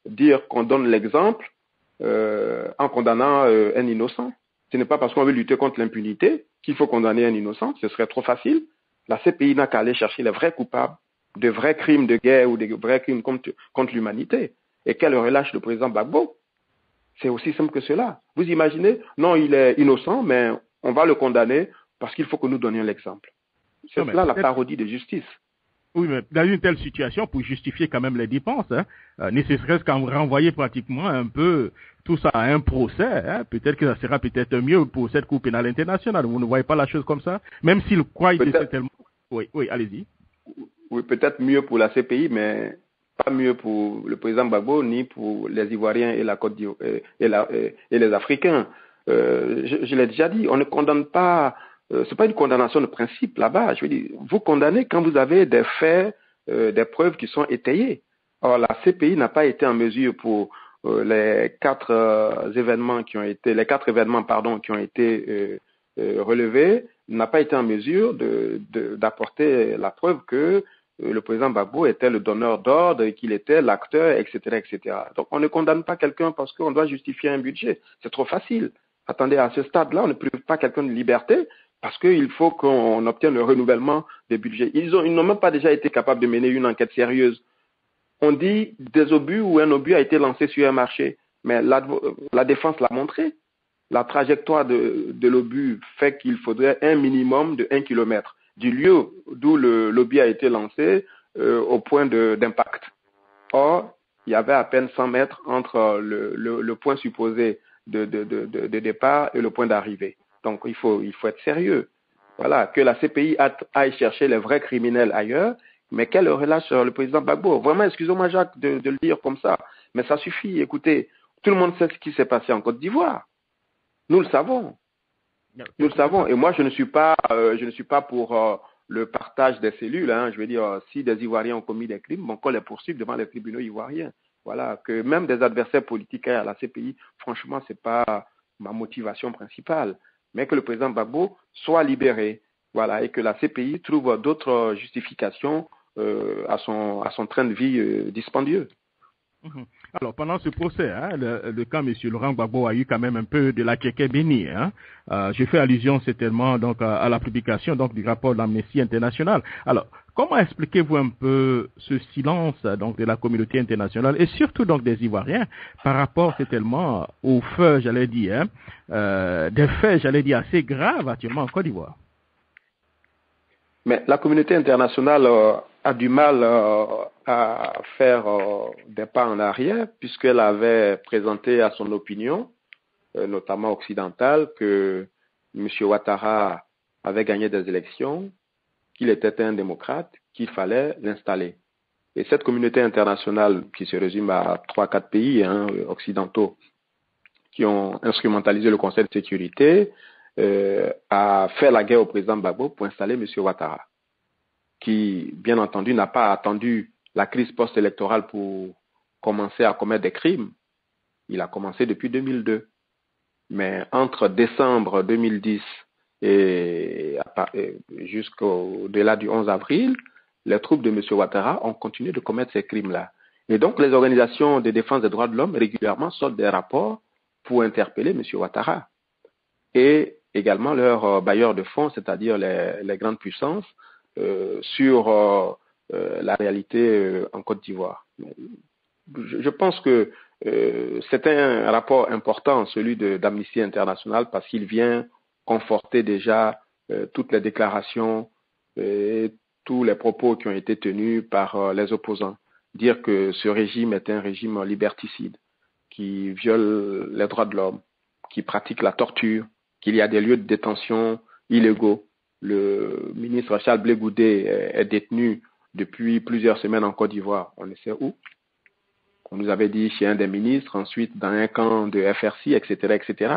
dire qu'on donne l'exemple en condamnant un innocent. Ce n'est pas parce qu'on veut lutter contre l'impunité qu'il faut condamner un innocent. Ce serait trop facile. La CPI n'a qu'à aller chercher les vrais coupables de vrais crimes de guerre ou de vrais crimes contre l'humanité et qu'elle relâche le président Gbagbo. C'est aussi simple que cela. Vous imaginez, non, il est innocent, mais on va le condamner parce qu'il faut que nous donnions l'exemple. C'est cela la parodie de justice. Oui, mais dans une telle situation, pour justifier quand même les dépenses, hein, ne serait-ce qu'en renvoyer pratiquement un peu tout ça à un procès, hein, peut-être que ça sera peut-être mieux pour cette Cour pénale internationale. Vous ne voyez pas la chose comme ça? Même s'ils croient que c'est tellement... Oui, allez-y. Oui, peut-être mieux pour la CPI, mais pas mieux pour le président Gbagbo, ni pour les Ivoiriens et la Côte d'Ivoire et les Africains. Je l'ai déjà dit, on ne condamne pas... c'est pas une condamnation de principe là-bas. Je veux dire, vous condamnez quand vous avez des faits, des preuves qui sont étayées. Or, la CPI n'a pas été en mesure pour les quatre événements qui ont été relevés, n'a pas été en mesure d'apporter la preuve que le président Gbagbo était le donneur d'ordre et qu'il était l'acteur, etc., etc. Donc, on ne condamne pas quelqu'un parce qu'on doit justifier un budget. C'est trop facile. Attendez, à ce stade-là, on ne prive pas quelqu'un de liberté parce qu'il faut qu'on obtienne le renouvellement des budgets. Ils n'ont même pas déjà été capables de mener une enquête sérieuse. On dit des obus ou un obus a été lancé sur un marché, mais la défense l'a montré. La trajectoire de l'obus fait qu'il faudrait un minimum de 1 kilomètre du lieu d'où l'obus a été lancé au point d'impact. Or, il y avait à peine 100 mètres entre le point supposé de départ et le point d'arrivée. Donc, il faut être sérieux. Voilà, que la CPI aille chercher les vrais criminels ailleurs, mais qu'elle relâche le président Gbagbo. Vraiment, excusez-moi Jacques de le dire comme ça, mais ça suffit. Écoutez, tout le monde sait ce qui s'est passé en Côte d'Ivoire. Nous le savons. Nous le savons. Et moi, je ne suis pas pour le partage des cellules. Hein. Je veux dire, si des Ivoiriens ont commis des crimes, qu'on les poursuive devant les tribunaux ivoiriens. Voilà, que même des adversaires politiques à la CPI, franchement, c'est pas ma motivation principale. Mais que le président Gbagbo soit libéré. Voilà, et que la CPI trouve d'autres justifications à son train de vie dispendieux. Alors, pendant ce procès, hein, le cas M. Laurent Gbagbo a eu quand même un peu de la kéké bénie. Hein. Je fais allusion certainement donc, à la publication donc, du rapport d'Amnesty International. Alors, comment expliquez-vous un peu ce silence donc, de la communauté internationale et surtout donc, des Ivoiriens par rapport certainement aux faits, j'allais dire, des faits, j'allais dire, assez graves actuellement en Côte d'Ivoire? Mais la communauté internationale a du mal à faire des pas en arrière puisqu'elle avait présenté à son opinion, notamment occidentale, que M. Ouattara avait gagné des élections, qu'il était un démocrate, qu'il fallait l'installer. Et cette communauté internationale, qui se résume à 3-4 pays occidentaux, qui ont instrumentalisé le Conseil de sécurité, a fait la guerre au président Gbagbo pour installer M. Ouattara, qui, bien entendu, n'a pas attendu la crise post-électorale pour commencer à commettre des crimes. Il a commencé depuis 2002. Mais entre décembre 2010 et jusqu'au-delà du 11 avril, les troupes de M. Ouattara ont continué de commettre ces crimes-là. Et donc, les organisations de défense des droits de l'homme régulièrement sortent des rapports pour interpeller M. Ouattara. Et également leurs bailleurs de fonds, c'est-à-dire les grandes puissances, sur la réalité en Côte d'Ivoire. Je pense que c'est un rapport important, celui d'Amnesty International, parce qu'il vient conforter déjà toutes les déclarations et tous les propos qui ont été tenus par les opposants. Dire que ce régime est un régime liberticide, qui viole les droits de l'homme, qui pratique la torture, qu'il y a des lieux de détention illégaux. Le ministre Charles Blé Goudé est détenu depuis plusieurs semaines en Côte d'Ivoire. On ne sait où. On nous avait dit chez un des ministres, ensuite dans un camp de FRC, etc., etc.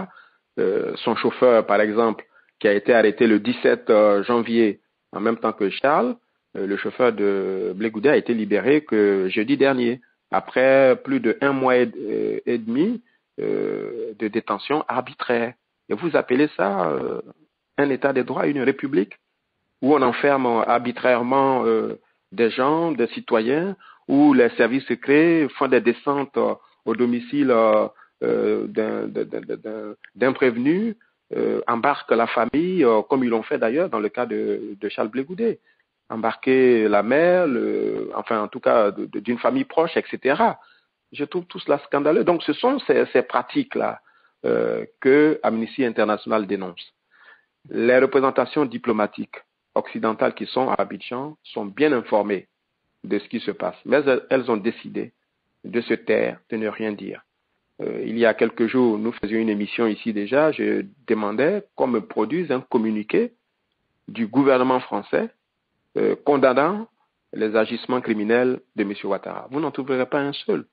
Son chauffeur, par exemple, qui a été arrêté le 17 janvier, en même temps que Charles, le chauffeur de Blé Goudé a été libéré que jeudi dernier, après plus de 1 mois et demi de détention arbitraire. Et vous appelez ça un état de droit, une république, où on enferme arbitrairement des gens, des citoyens, où les services secrets font des descentes au domicile d'un prévenu, embarquent la famille, comme ils l'ont fait d'ailleurs dans le cas de Charles Blé Goudé. Embarquer la mère, enfin en tout cas d'une famille proche, etc. Je trouve tout cela scandaleux. Donc ce sont ces pratiques-là que Amnesty International dénonce. Les représentations diplomatiques occidentales qui sont à Abidjan sont bien informées de ce qui se passe, mais elles ont décidé de se taire, de ne rien dire. Il y a quelques jours, nous faisions une émission ici déjà, je demandais qu'on me produise un communiqué du gouvernement français condamnant les agissements criminels de M. Ouattara. Vous n'en trouverez pas un seul.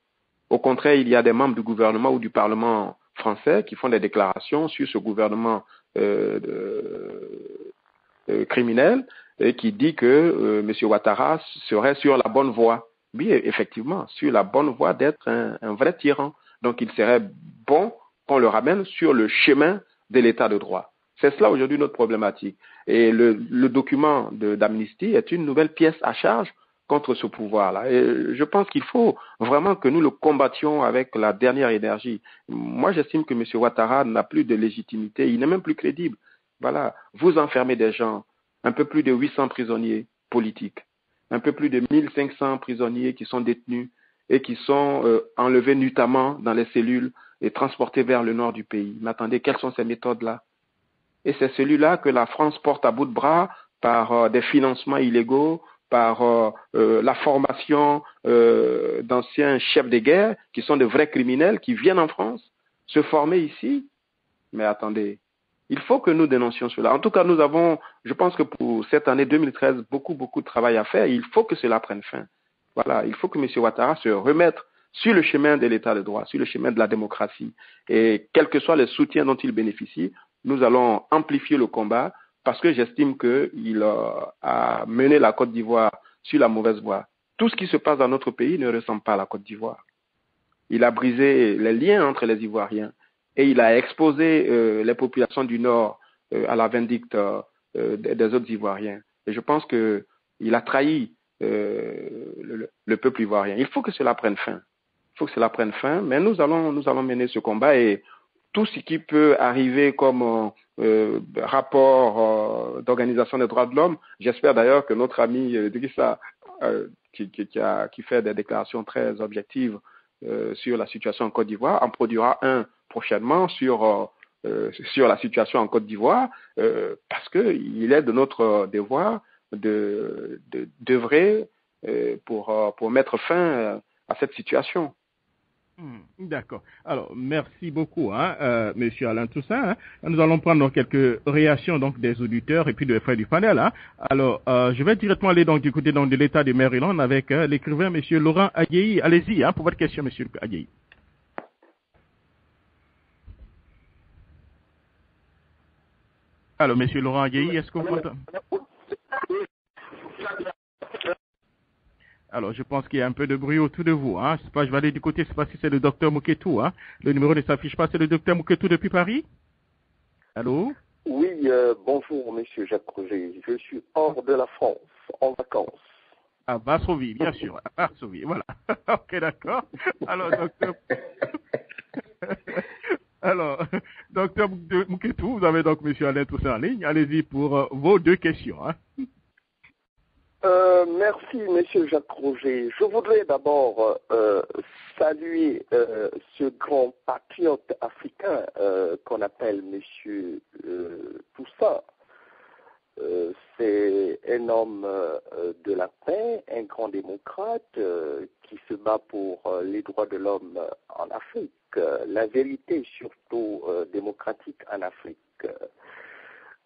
Au contraire, il y a des membres du gouvernement ou du Parlement français qui font des déclarations sur ce gouvernement criminel et qui dit que M. Ouattara serait sur la bonne voie. Oui, effectivement, sur la bonne voie d'être un vrai tyran. Donc, il serait bon qu'on le ramène sur le chemin de l'état de droit. C'est cela aujourd'hui notre problématique. Et le document d'Amnesty est une nouvelle pièce à charge contre ce pouvoir-là. Et je pense qu'il faut vraiment que nous le combattions avec la dernière énergie. Moi, j'estime que M. Ouattara n'a plus de légitimité, il n'est même plus crédible. Voilà, vous enfermez des gens, un peu plus de 800 prisonniers politiques, un peu plus de 1500 prisonniers qui sont détenus et qui sont enlevés nuitamment dans les cellules et transportés vers le nord du pays. Mais attendez, quelles sont ces méthodes-là? Et c'est celui-là que la France porte à bout de bras par des financements illégaux, par la formation d'anciens chefs de guerre qui sont de vrais criminels qui viennent en France se former ici. Mais attendez, il faut que nous dénoncions cela. En tout cas, nous avons, je pense que pour cette année 2013, beaucoup de travail à faire. Il faut que cela prenne fin. Voilà, il faut que M. Ouattara se remette sur le chemin de l'état de droit, sur le chemin de la démocratie. Et quels que soient les soutiens dont il bénéficie, nous allons amplifier le combat parce que j'estime qu'il a mené la Côte d'Ivoire sur la mauvaise voie. Tout ce qui se passe dans notre pays ne ressemble pas à la Côte d'Ivoire. Il a brisé les liens entre les Ivoiriens et il a exposé les populations du Nord à la vindicte des autres Ivoiriens. Et je pense qu'il a trahi le peuple ivoirien. Il faut que cela prenne fin. Il faut que cela prenne fin, mais nous allons mener ce combat et tout ce qui peut arriver comme rapport d'organisation des droits de l'homme, j'espère d'ailleurs que notre ami Idrissa, qui fait des déclarations très objectives sur la situation en Côte d'Ivoire, en produira un prochainement sur la situation en Côte d'Ivoire, parce qu'il est de notre devoir d'œuvrer pour mettre fin à cette situation. D'accord. Alors, merci beaucoup, Monsieur Alain Toussaint. Nous allons prendre quelques réactions donc des auditeurs et puis des frères du panel. Alors, je vais directement aller donc du côté de l'État de Maryland avec l'écrivain Monsieur Laurent Agueyi. Allez-y, pour votre question, Monsieur Agueyi. Alors, Monsieur Laurent Agueyi, est-ce que vous m'entendez? Alors, je pense qu'il y a un peu de bruit autour de vous. Je vais aller du côté, je ne sais pas si c'est le docteur Mouketou. Le numéro ne s'affiche pas, c'est le docteur Mouketou depuis Paris. Allô? Oui, bonjour, monsieur Jacques Roger. Je suis hors de la France, en vacances. À Varsovie, bien sûr. À Varsovie, voilà. Ok, d'accord. Alors, docteur Mouketou, vous avez donc monsieur Alain Toussaint en ligne. Allez-y pour vos deux questions. Merci, Monsieur Jacques Roger. Je voudrais d'abord saluer ce grand patriote africain qu'on appelle Monsieur Toussaint. C'est un homme de la paix, un grand démocrate qui se bat pour les droits de l'homme en Afrique, la vérité surtout démocratique en Afrique.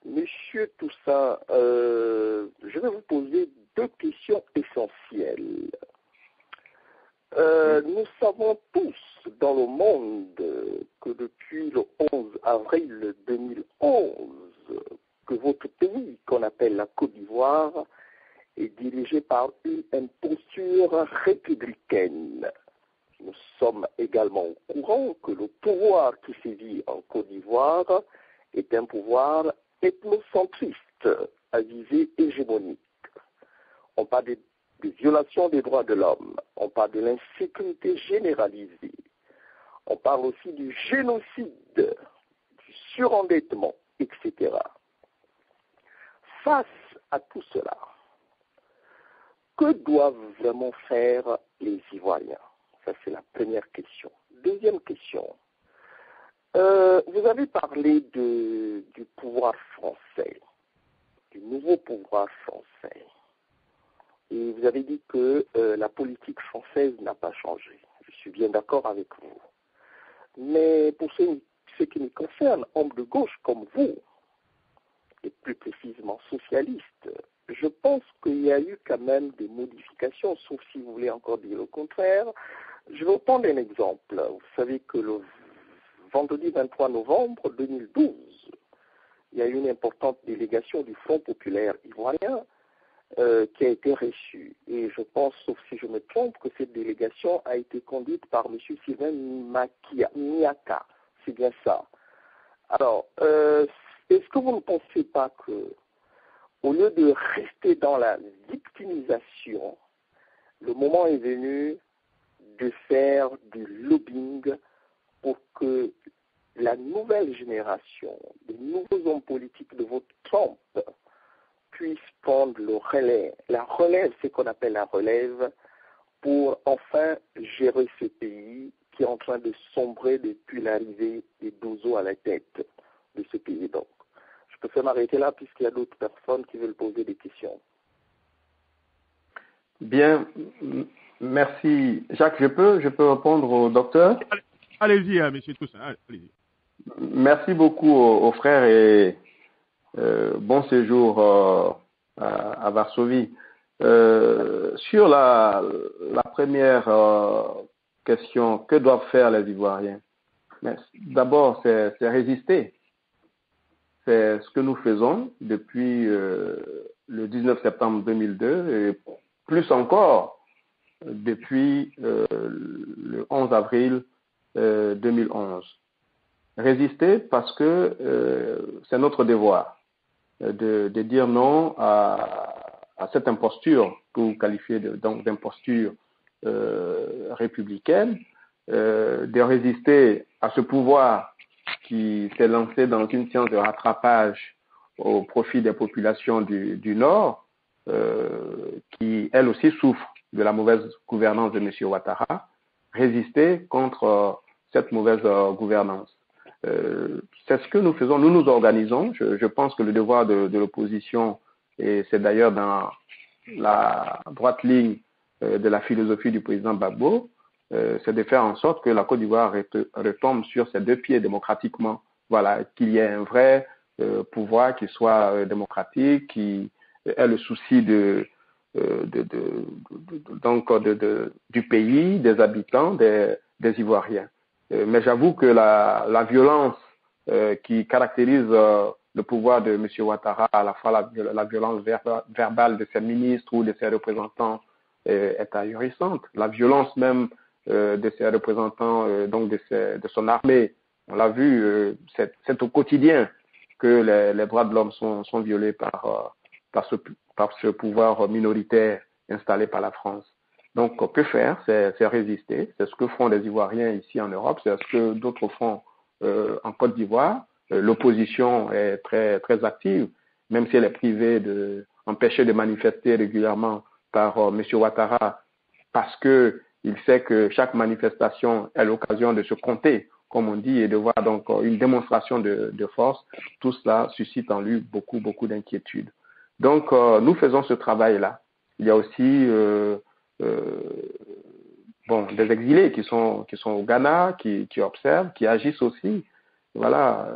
Monsieur Toussaint, je vais vous poser deux questions essentielles. Nous savons tous dans le monde que depuis le 11 avril 2011, que votre pays, qu'on appelle la Côte d'Ivoire, est dirigé par une posture républicaine. Nous sommes également au courant que le pouvoir qui sévit en Côte d'Ivoire est un pouvoir ethnocentriste à visée hégémonique. On parle des violations des droits de l'homme, on parle de l'insécurité généralisée, on parle aussi du génocide, du surendettement, etc. Face à tout cela, que doivent vraiment faire les Ivoiriens? Ça, c'est la première question. Deuxième question. Vous avez parlé du pouvoir français, du nouveau pouvoir français. Et vous avez dit que la politique française n'a pas changé. Je suis bien d'accord avec vous. Mais pour ce qui me concerne, homme de gauche comme vous, et plus précisément socialiste, je pense qu'il y a eu quand même des modifications, sauf si vous voulez encore dire le contraire. Je vais prendre un exemple. Vous savez que le vendredi 23 novembre 2012, il y a eu une importante délégation du Front populaire ivoirien qui a été reçue. Et je pense, sauf si je me trompe, que cette délégation a été conduite par M. Sylvain Miaka. C'est bien ça. Alors, est-ce que vous ne pensez pas que, au lieu de rester dans la victimisation, le moment est venu de faire du lobbying pour que la nouvelle génération, les nouveaux hommes politiques de votre Trump puissent prendre le relais. La relève, c'est qu'on appelle la relève, pour enfin gérer ce pays qui est en train de sombrer depuis l'arrivée des Dozo à la tête de ce pays. Donc, je préfère m'arrêter là puisqu'il y a d'autres personnes qui veulent poser des questions. Bien, merci. Jacques, je peux répondre au docteur? Allez-y, monsieur Toussaint, allez-y. Merci beaucoup aux frères et bon séjour à Varsovie. Sur la première question, que doivent faire les Ivoiriens? D'abord, c'est résister. C'est ce que nous faisons depuis le 19 septembre 2002 et plus encore depuis le 11 avril 2011. Résister parce que c'est notre devoir de dire non à cette imposture que vous qualifiez d'imposture républicaine, de résister à ce pouvoir qui s'est lancé dans une science de rattrapage au profit des populations du Nord, qui, elles aussi, souffrent de la mauvaise gouvernance de M. Ouattara, résister contre cette mauvaise gouvernance. C'est ce que nous faisons. Nous nous organisons. Je pense que le devoir de l'opposition, et c'est d'ailleurs dans la droite ligne de la philosophie du président Gbagbo, c'est de faire en sorte que la Côte d'Ivoire retombe sur ses deux pieds démocratiquement. Voilà, qu'il y ait un vrai pouvoir qui soit démocratique, qui ait le souci du pays, des habitants, des Ivoiriens. Mais j'avoue que la violence qui caractérise le pouvoir de M. Ouattara, à la fois la violence verbale de ses ministres ou de ses représentants, est ahurissante. La violence même de ses représentants, donc de son armée, on l'a vu, c'est au quotidien que les droits de l'homme sont violés par ce pouvoir minoritaire installé par la France. Donc, que faire? C'est résister. C'est ce que font les Ivoiriens ici en Europe. C'est ce que d'autres font en Côte d'Ivoire. L'opposition est très, très active, même si elle est privée de empêché de manifester régulièrement par M. Ouattara parce que il sait que chaque manifestation est l'occasion de se compter, comme on dit, et de voir donc une démonstration de force. Tout cela suscite en lui beaucoup d'inquiétude. Donc, nous faisons ce travail-là. Il y a aussi des exilés qui sont au Ghana, qui observent, qui agissent aussi, voilà,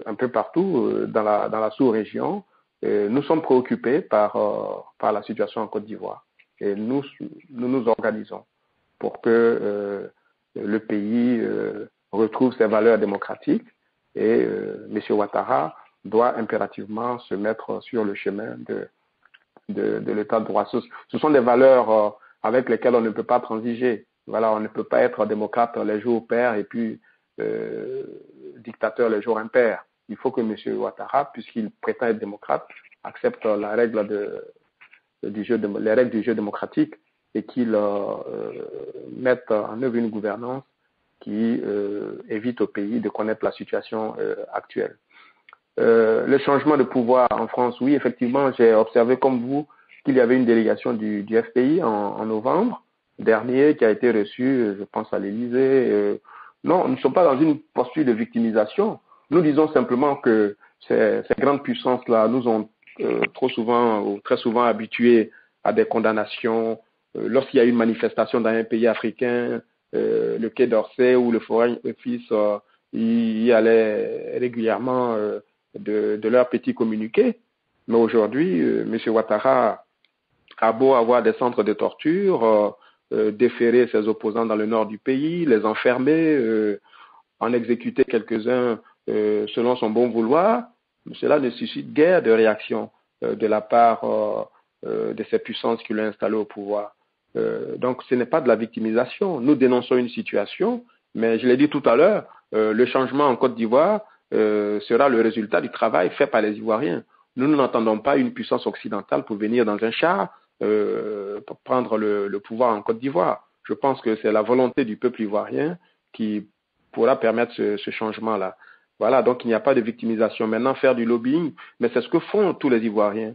un peu partout dans la sous-région. Nous sommes préoccupés par la situation en Côte d'Ivoire et nous nous organisons pour que le pays retrouve ses valeurs démocratiques et M. Ouattara doit impérativement se mettre sur le chemin de l'état de droit. Ce sont des valeurs avec lesquelles on ne peut pas transiger. Voilà, on ne peut pas être démocrate les jours pairs et puis dictateur les jours impairs. Il faut que M. Ouattara, puisqu'il prétend être démocrate, accepte les règles du jeu démocratique et qu'il mette en œuvre une gouvernance qui évite au pays de connaître la situation actuelle. Le changement de pouvoir en France, oui, effectivement, j'ai observé comme vous qu'il y avait une délégation du FPI en novembre dernier qui a été reçue, je pense, à l'Élysée. Non, nous ne sommes pas dans une posture de victimisation. Nous disons simplement que ces grandes puissances-là nous ont trop souvent ou très souvent habitués à des condamnations. Lorsqu'il y a une manifestation dans un pays africain, le Quai d'Orsay ou le Foreign Office y allait régulièrement de leurs petits communiqués. Mais aujourd'hui, M. Ouattara a beau avoir des centres de torture, déférer ses opposants dans le nord du pays, les enfermer, en exécuter quelques-uns selon son bon vouloir, cela ne suscite guère de réaction de la part de ces puissances qui l'ont installé au pouvoir. Donc ce n'est pas de la victimisation. Nous dénonçons une situation, mais je l'ai dit tout à l'heure, le changement en Côte d'Ivoire sera le résultat du travail fait par les Ivoiriens. Nous n'entendons pas une puissance occidentale pour venir dans un char pour prendre le pouvoir en Côte d'Ivoire. Je pense que c'est la volonté du peuple ivoirien qui pourra permettre ce changement-là. Voilà, donc il n'y a pas de victimisation. Maintenant, faire du lobbying, mais c'est ce que font tous les Ivoiriens.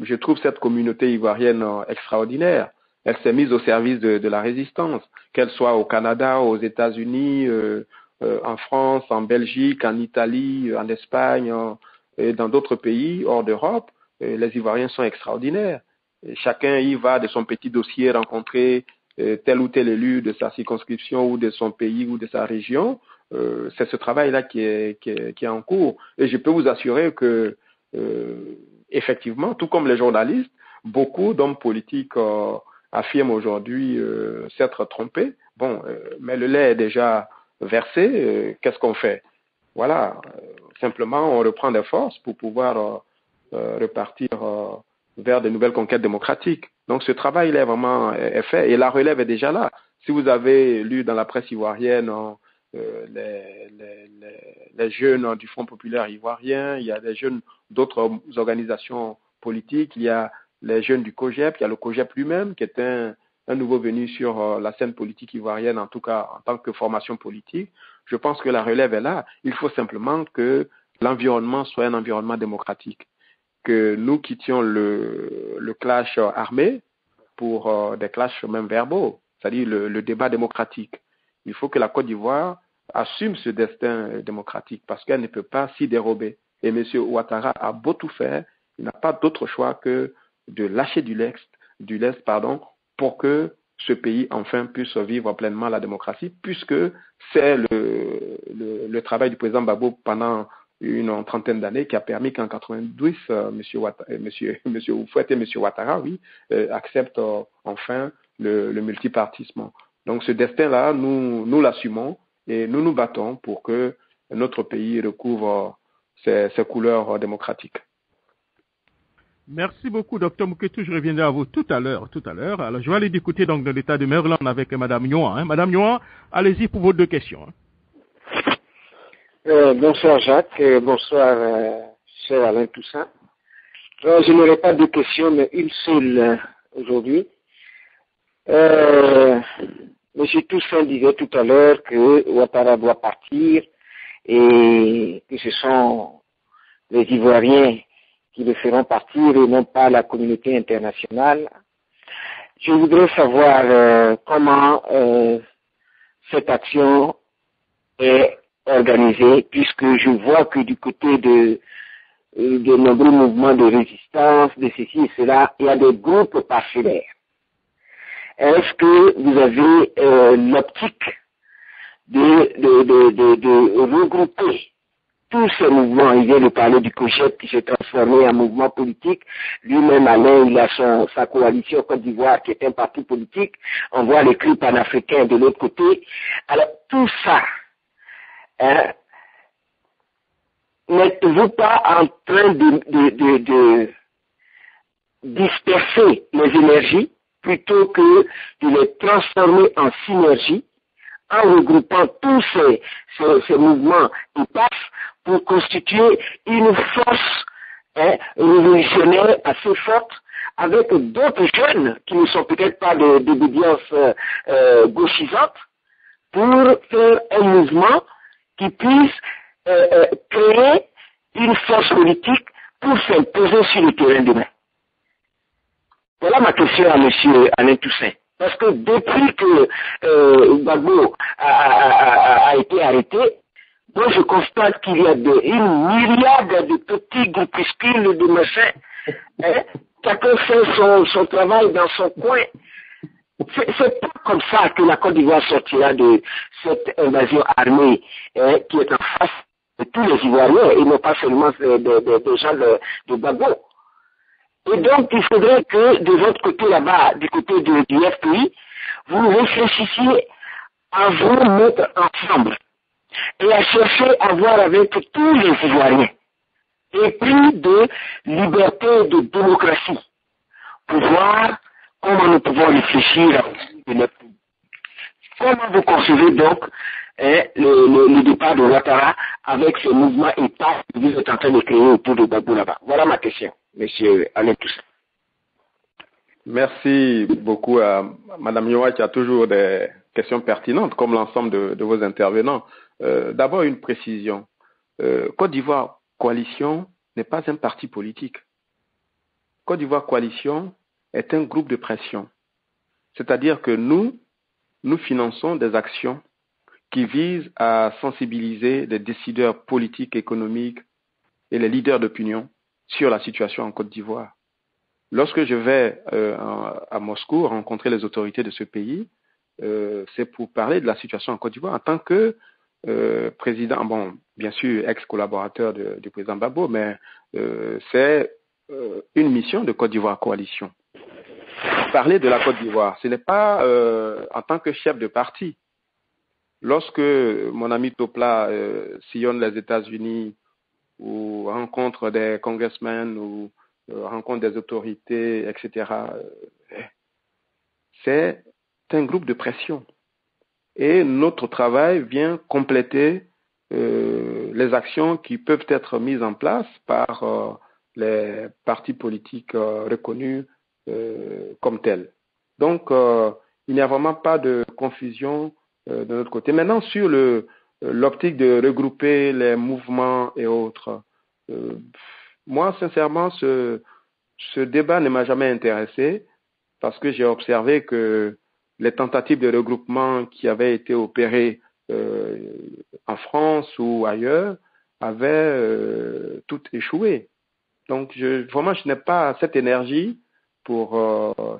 Je trouve cette communauté ivoirienne extraordinaire. Elle s'est mise au service de la résistance, qu'elle soit au Canada, aux États-Unis, en France, en Belgique, en Italie, en Espagne et dans d'autres pays hors d'Europe. Les Ivoiriens sont extraordinaires. Et chacun y va de son petit dossier, rencontrer tel ou tel élu de sa circonscription ou de son pays ou de sa région. C'est ce travail-là qui est en cours. Et je peux vous assurer que, effectivement, tout comme les journalistes, beaucoup d'hommes politiques affirment aujourd'hui s'être trompés. Bon, mais le lait est déjà versé. Qu'est-ce qu'on fait? Voilà. Simplement, on reprend des forces pour pouvoir repartir vers de nouvelles conquêtes démocratiques. Donc, ce travail-là est fait et la relève est déjà là. Si vous avez lu dans la presse ivoirienne les jeunes du Front populaire ivoirien, il y a des jeunes d'autres organisations politiques, il y a les jeunes du COGEP, il y a le COGEP lui-même qui est un nouveau venu sur la scène politique ivoirienne, en tout cas en tant que formation politique. Je pense que la relève est là. Il faut simplement que l'environnement soit un environnement démocratique, que nous quittions le clash armé pour des clashs même verbaux, c'est-à-dire le débat démocratique. Il faut que la Côte d'Ivoire assume ce destin démocratique parce qu'elle ne peut pas s'y dérober. Et M. Ouattara a beau tout faire, il n'a pas d'autre choix que de lâcher du lest, pour que ce pays enfin puisse vivre pleinement la démocratie, puisque c'est le travail du président Gbagbo pendant une trentaine d'années qui a permis qu'en 92, M. Houphouët et M. Ouattara, acceptent enfin le multipartisme. Donc ce destin-là, nous l'assumons et nous nous battons pour que notre pays recouvre ses couleurs démocratiques. Merci beaucoup, Dr Mouketou. Je reviendrai à vous tout à l'heure. Alors, je vais aller écouter donc de l'État de Maryland avec Mme Nyoan. Madame Nyoan, allez-y pour vos deux questions. Bonsoir Jacques, bonsoir cher Alain Toussaint. Je n'aurai pas deux questions, mais une seule aujourd'hui. M. Toussaint disait tout à l'heure que Ouattara doit partir et que ce sont les Ivoiriens qui le feront partir et non pas la communauté internationale. Je voudrais savoir comment cette action est organisée, puisque je vois que du côté de nombreux mouvements de résistance, de ceci et cela, il y a des groupes parcellaires. Est-ce que vous avez l'optique de regrouper tous ces mouvements? Il vient de parler du COGEP qui s'est transformé en mouvement politique. Lui-même, Alain, il a sa coalition Côte d'Ivoire qui est un parti politique. On voit les cris panafricains de l'autre côté. Alors, tout ça, hein, n'êtes-vous pas en train de disperser les énergies plutôt que de les transformer en synergie en regroupant tous ces mouvements qui passent pour constituer une force révolutionnaire assez forte avec d'autres jeunes qui ne sont peut-être pas d'obédience gauchisante pour faire un mouvement qui puisse créer une force politique pour s'imposer sur le terrain demain. Voilà ma question à M. Alain Toussaint. Parce que depuis que Gbagbo a été arrêté, moi je constate qu'il y a une myriade de petits groupuscules de machins. Hein, chacun fait son travail dans son coin. C'est pas comme ça que la Côte d'Ivoire sortira de cette invasion armée qui est en face de tous les Ivoiriens et non pas seulement des gens de Gbagbo. Et donc, il faudrait que de votre côté là-bas, du côté du FPI, vous réfléchissiez à vous mettre ensemble et à chercher à voir avec tous les Ivoiriens et puis de liberté et de démocratie pour voir comment nous pouvons réfléchir à notre pays. Comment vous concevez donc le départ de Ouattara avec ce mouvement État que vous êtes en train de créer autour de Gbagbo là-bas? Voilà ma question. Monsieur Alain Toussaint. Merci beaucoup à Madame Yoa qui a toujours des questions pertinentes, comme l'ensemble de vos intervenants. D'abord, une précision. Côte d'Ivoire Coalition n'est pas un parti politique. Côte d'Ivoire Coalition est un groupe de pression. C'est-à-dire que nous finançons des actions qui visent à sensibiliser les décideurs politiques, économiques et les leaders d'opinion sur la situation en Côte d'Ivoire. Lorsque je vais à Moscou rencontrer les autorités de ce pays, c'est pour parler de la situation en Côte d'Ivoire en tant que président, bon, bien sûr, ex-collaborateur du président Gbagbo, mais c'est une mission de Côte d'Ivoire Coalition. Parler de la Côte d'Ivoire, ce n'est pas en tant que chef de parti. Lorsque mon ami Topla sillonne les États-Unis ou rencontre des congressmen ou rencontre des autorités, etc., c'est un groupe de pression. Et notre travail vient compléter les actions qui peuvent être mises en place par les partis politiques reconnus comme tels. Donc, il n'y a vraiment pas de confusion de notre côté. Maintenant, sur l'optique de regrouper les mouvements et autres, moi, sincèrement, ce débat ne m'a jamais intéressé parce que j'ai observé que les tentatives de regroupement qui avaient été opérées en France ou ailleurs avaient toutes échoué. Donc, vraiment, je n'ai pas cette énergie pour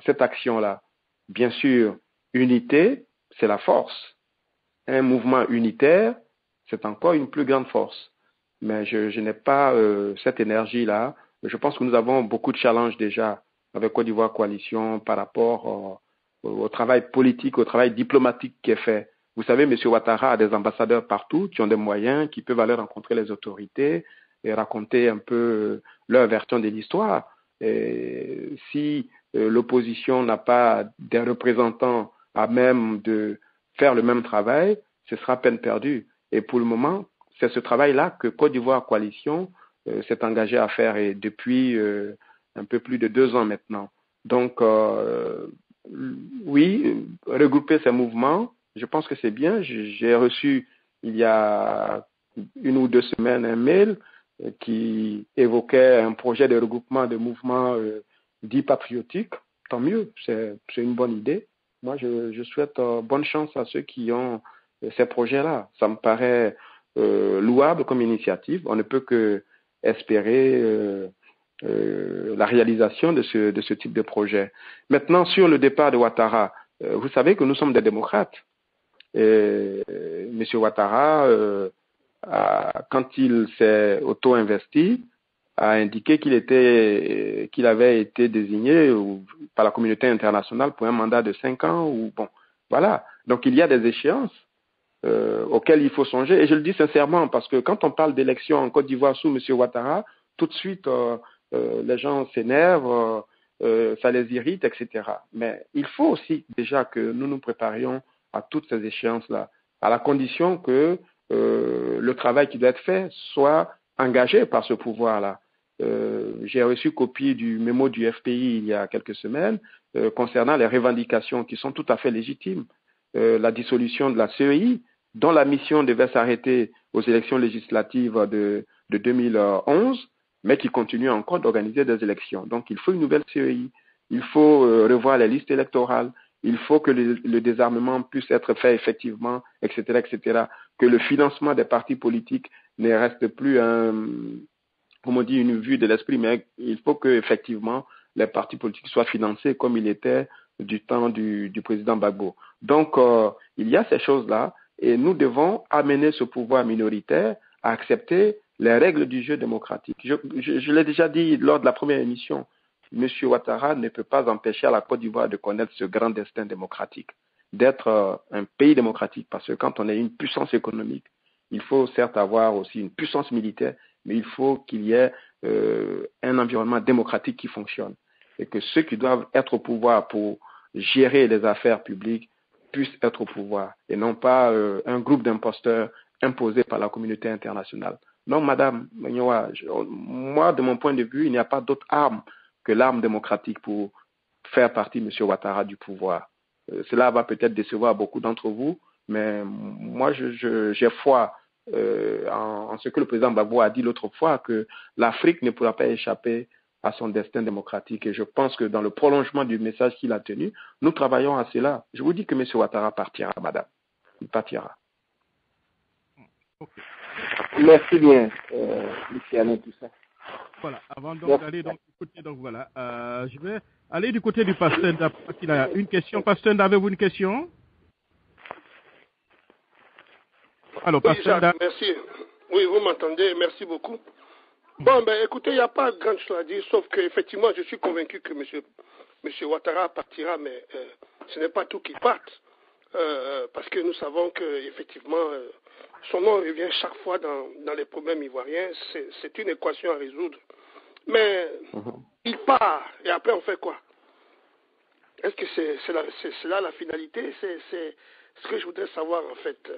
cette action-là. Bien sûr, unité, c'est la force. Un mouvement unitaire, c'est encore une plus grande force. Mais je n'ai pas cette énergie-là. Je pense que nous avons beaucoup de challenges déjà avec Côte d'Ivoire Coalition par rapport au travail politique, au travail diplomatique qui est fait. Vous savez, M. Ouattara a des ambassadeurs partout qui ont des moyens, qui peuvent aller rencontrer les autorités et raconter un peu leur version de l'histoire. Et si l'opposition n'a pas des représentants à même de faire le même travail, ce sera peine perdue. Et pour le moment, c'est ce travail-là que Côte d'Ivoire Coalition s'est engagée à faire et depuis un peu plus de 2 ans maintenant. Donc, oui, regrouper ces mouvements, je pense que c'est bien. J'ai reçu il y a 1 ou 2 semaines un mail qui évoquait un projet de regroupement de mouvements dits patriotiques. Tant mieux, c'est une bonne idée. Moi, je souhaite bonne chance à ceux qui ont ces projets-là. Ça me paraît louable comme initiative. On ne peut que espérer la réalisation de ce type de projet. Maintenant, sur le départ de Ouattara, vous savez que nous sommes des démocrates. Et M. Ouattara, quand il s'est auto-investi, a indiqué qu'il avait été désigné par la communauté internationale pour un mandat de 5 ans. Bon, voilà. Donc il y a des échéances auxquelles il faut songer. Et je le dis sincèrement parce que quand on parle d'élections en Côte d'Ivoire sous M. Ouattara, tout de suite les gens s'énervent, ça les irrite, etc. Mais il faut aussi déjà que nous nous préparions à toutes ces échéances-là, à la condition que le travail qui doit être fait soit engagé par ce pouvoir-là. J'ai reçu copie du mémo du FPI il y a quelques semaines concernant les revendications qui sont tout à fait légitimes. La dissolution de la CEI, dont la mission devait s'arrêter aux élections législatives de 2011, mais qui continue encore d'organiser des élections. Donc il faut une nouvelle CEI, il faut revoir les listes électorales, il faut que le désarmement puisse être fait effectivement, etc., etc., que le financement des partis politiques ne reste plus comme on dit, une vue de l'esprit, mais il faut que effectivement les partis politiques soient financés comme il était du temps du président Gbagbo. Donc, il y a ces choses-là, et nous devons amener ce pouvoir minoritaire à accepter les règles du jeu démocratique. Je l'ai déjà dit lors de la première émission, M. Ouattara ne peut pas empêcher à la Côte d'Ivoire de connaître ce grand destin démocratique, d'être un pays démocratique, parce que quand on est une puissance économique, il faut certes avoir aussi une puissance militaire, mais il faut qu'il y ait un environnement démocratique qui fonctionne et que ceux qui doivent être au pouvoir pour gérer les affaires publiques puissent être au pouvoir et non pas un groupe d'imposteurs imposé par la communauté internationale. Donc, Madame Magnoa, moi, de mon point de vue, il n'y a pas d'autre arme que l'arme démocratique pour faire partie, M. Ouattara, du pouvoir. Cela va peut-être décevoir beaucoup d'entre vous, mais moi, j'ai foi en ce que le président Gbagbo a dit l'autre fois, que l'Afrique ne pourra pas échapper à son destin démocratique. Et je pense que dans le prolongement du message qu'il a tenu, nous travaillons à cela. Je vous dis que M. Ouattara partira, madame. Il partira. Okay. Merci bien, M. Alain Toussaint. Voilà, avant donc d'aller donc du côté, donc voilà, je vais aller du côté du pasteur Nda, parce qu'il a une question. Pasteur Nda, avez-vous une question? Alors, oui, pasteur Nda. merci. Oui, vous m'entendez, merci beaucoup. Bon, ben écoutez, il n'y a pas grand chose à dire, sauf qu'effectivement, je suis convaincu que M. Ouattara partira, mais ce n'est pas tout qui parte, parce que nous savons qu'effectivement, son nom revient chaque fois dans les problèmes ivoiriens, c'est une équation à résoudre. Mais il part, et après on fait quoi? Est-ce que c'est là la finalité? C'est ce que je voudrais savoir en fait.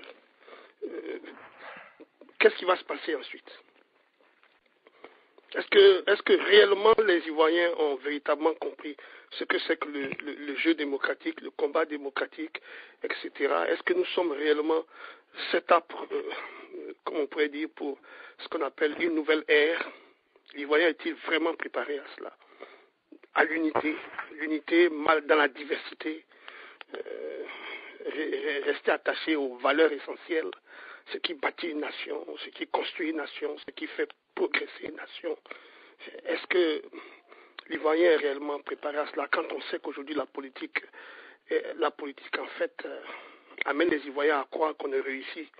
Qu'est-ce qui va se passer ensuite? Est-ce que réellement les Ivoiriens ont véritablement compris ce que c'est que le jeu démocratique, le combat démocratique, etc. Est-ce que nous sommes réellement set-up, comme on pourrait dire, pour ce qu'on appelle une nouvelle ère? L'Ivoirien est-il vraiment préparé à cela? À l'unité mal dans la diversité, rester attaché aux valeurs essentielles, ce qui bâtit une nation, ce qui construit une nation, ce qui fait progresser une nation. Est-ce que l'Ivoirien est réellement préparé à cela quand on sait qu'aujourd'hui la politique en fait amène les Ivoiriens à croire qu'on ne réussit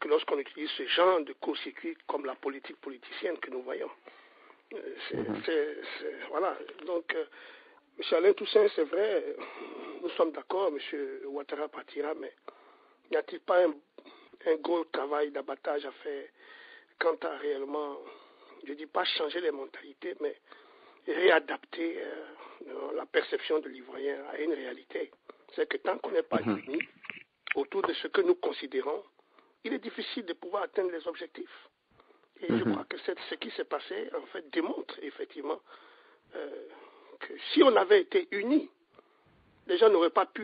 que lorsqu'on utilise ce genre de court-circuit comme la politique politicienne que nous voyons. Voilà. Donc, M. Alain Toussaint, c'est vrai, nous sommes d'accord, M. Ouattara partira, mais n'y a-t-il pas un gros travail d'abattage à faire quant à réellement, je ne dis pas changer les mentalités, mais réadapter la perception de l'Ivoirien à une réalité. C'est que tant qu'on n'est pas unis autour de ce que nous considérons, il est difficile de pouvoir atteindre les objectifs. Et je crois que ce qui s'est passé, en fait, démontre effectivement que si on avait été unis, les gens n'auraient pas pu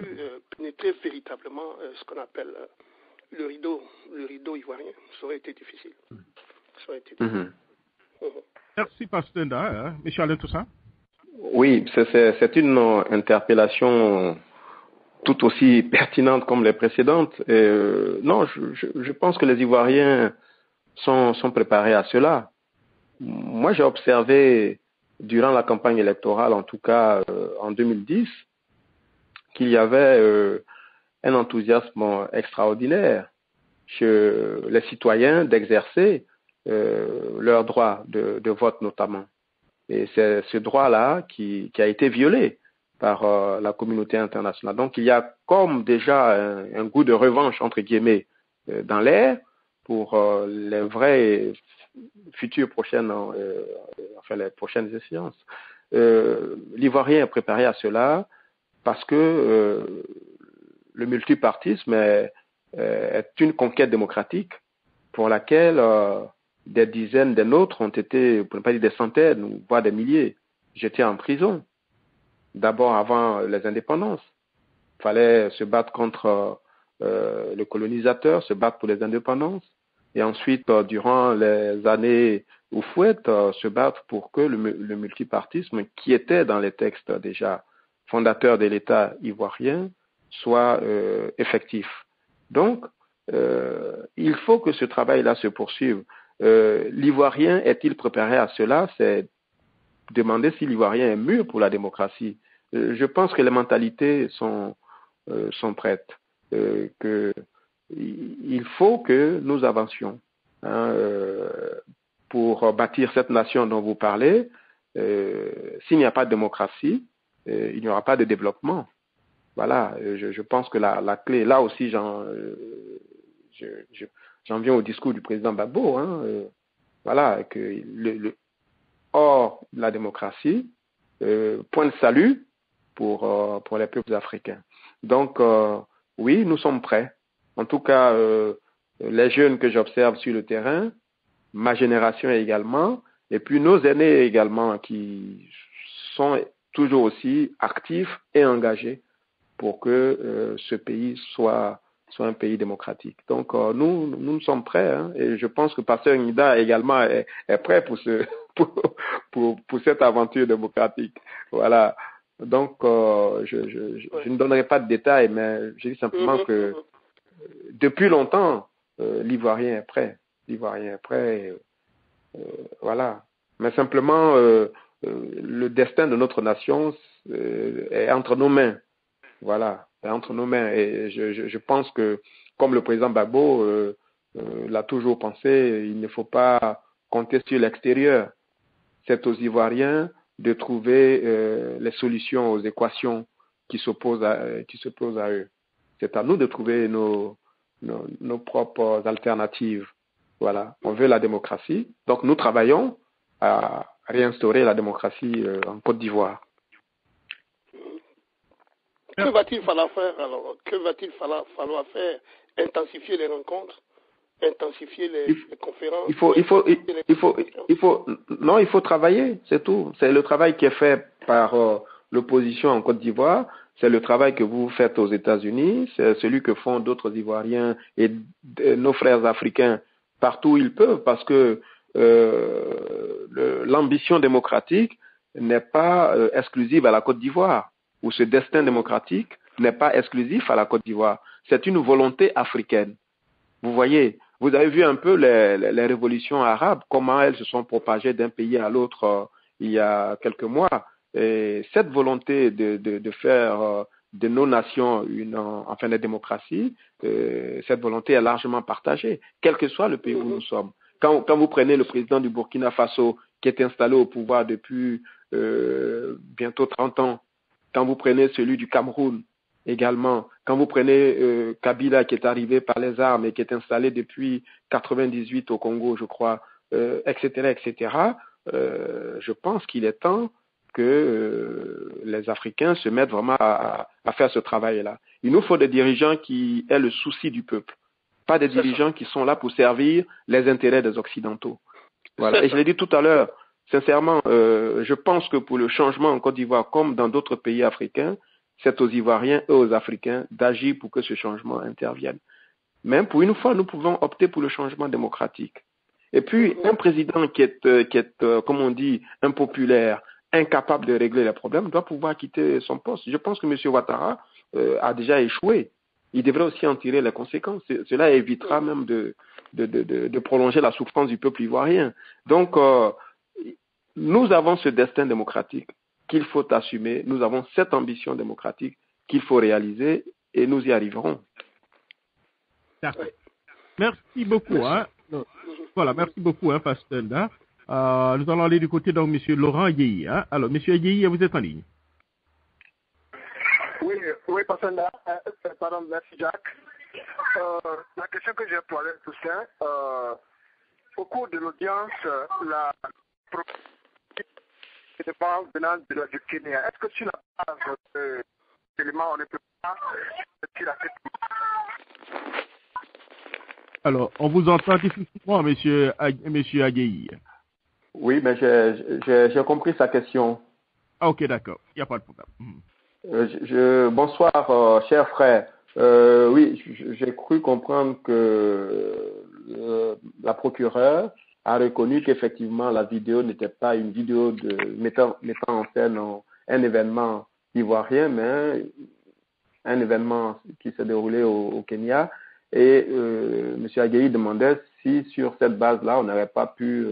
pénétrer véritablement ce qu'on appelle le rideau ivoirien. Ça aurait été difficile. Ça aurait été difficile. Merci, Pasteur Nda. Monsieur Alain Toussaint. Oui, c'est une interpellation tout aussi pertinente comme les précédentes. Non, je pense que les Ivoiriens sont préparés à cela. Moi, j'ai observé durant la campagne électorale, en tout cas en 2010, qu'il y avait un enthousiasme extraordinaire chez les citoyens d'exercer leur droit de vote notamment. Et c'est ce droit-là qui a été violé par la communauté internationale. Donc il y a comme déjà un goût de revanche, entre guillemets, dans l'air pour les vraies futures prochaines, enfin les prochaines échéances. L'Ivoirien est préparé à cela parce que le multipartisme est une conquête démocratique pour laquelle des dizaines des nôtres ont été, pour ne pas dire des centaines, voire des milliers, jetés en prison. D'abord avant les indépendances. Il fallait se battre contre le colonisateur, se battre pour les indépendances. Et ensuite, durant les années Houphouët, se battre pour que le multipartisme, qui était dans les textes déjà fondateurs de l'État ivoirien, soit effectif. Donc, il faut que ce travail-là se poursuive. L'Ivoirien est-il préparé à cela? C'est demander si l'Ivoirien est mûr pour la démocratie. Je pense que les mentalités sont prêtes. Il faut que nous avancions pour bâtir cette nation dont vous parlez. S'il n'y a pas de démocratie, il n'y aura pas de développement. Voilà, je pense que la clé, là aussi, j'en viens au discours du président Gbagbo. Voilà, que hors de la démocratie, point de salut pour les peuples africains. Donc, oui, nous sommes prêts. En tout cas, les jeunes que j'observe sur le terrain, ma génération également, et puis nos aînés également, qui sont toujours aussi actifs et engagés pour que ce pays soit un pays démocratique. Donc, nous sommes prêts, et je pense que Pasteur Nida également est prêt pour cette aventure démocratique. Voilà. Donc, je ne donnerai pas de détails, mais je dis simplement que depuis longtemps, l'Ivoirien est prêt. L'Ivoirien est prêt. Voilà. Mais simplement, le destin de notre nation est entre nos mains. Voilà, est entre nos mains. Et je pense que, comme le président Gbagbo l'a toujours pensé, il ne faut pas compter sur l'extérieur. C'est aux Ivoiriens de trouver les solutions aux équations qui s'opposent à eux. C'est à nous de trouver nos propres alternatives. Voilà, on veut la démocratie, donc nous travaillons à réinstaurer la démocratie en Côte d'Ivoire. Que va-t-il falloir faire alors? Que va-t-il falloir faire? Intensifier les rencontres, intensifier les conférences. Il faut travailler, c'est tout. C'est le travail qui est fait par l'opposition en Côte d'Ivoire. C'est le travail que vous faites aux États-Unis. C'est celui que font d'autres Ivoiriens et nos frères africains partout où ils peuvent, parce que l'ambition démocratique n'est pas exclusive à la Côte d'Ivoire, où ce destin démocratique n'est pas exclusif à la Côte d'Ivoire. C'est une volonté africaine. Vous voyez, vous avez vu un peu les révolutions arabes, comment elles se sont propagées d'un pays à l'autre il y a quelques mois. Et cette volonté de faire de nos nations la démocratie, cette volonté est largement partagée, quel que soit le pays où nous sommes. Quand vous prenez le président du Burkina Faso, qui est installé au pouvoir depuis bientôt 30 ans, quand vous prenez celui du Cameroun également, quand vous prenez Kabila qui est arrivé par les armes et qui est installé depuis 98 au Congo, je crois, etc., je pense qu'il est temps que les Africains se mettent vraiment à faire ce travail-là. Il nous faut des dirigeants qui aient le souci du peuple, pas des dirigeants qui sont là pour servir les intérêts des Occidentaux. Voilà. Et je l'ai dit tout à l'heure, sincèrement, je pense que pour le changement en Côte d'Ivoire, comme dans d'autres pays africains, c'est aux Ivoiriens et aux Africains d'agir pour que ce changement intervienne. Même pour une fois, nous pouvons opter pour le changement démocratique. Et puis, un président qui est comme on dit, impopulaire, incapable de régler les problèmes, doit pouvoir quitter son poste. Je pense que M. Ouattara a déjà échoué. Il devrait aussi en tirer les conséquences. Cela évitera même de prolonger la souffrance du peuple ivoirien. Donc, nous avons ce destin démocratique qu'il faut assumer. Nous avons cette ambition démocratique qu'il faut réaliser et nous y arriverons. D'accord. Merci beaucoup. Hein. Voilà, merci beaucoup, hein, Pasteur. Nous allons aller du côté de M. Laurent Yéhi. Hein. Alors, M. Yéhi, vous êtes en ligne. Oui, Pasteur. Pardon, merci, Jacques. La question que j'ai pour Alain Toussaint, au cours de l'audience, la défense venant du Kenya, est-ce que sur la base d'éléments, on ne peut pas tirer cette. Alors, on vous entend difficilement, monsieur Agueyi. Oui, mais j'ai compris sa question. Ah, ok, d'accord. Il n'y a pas de problème. Bonsoir, cher frère. Oui, j'ai cru comprendre que la procureure a reconnu qu'effectivement la vidéo n'était pas une vidéo mettant en scène un événement ivoirien, mais un événement qui s'est déroulé au Kenya. Et M. Agueyi demandait si sur cette base-là, on n'aurait pas pu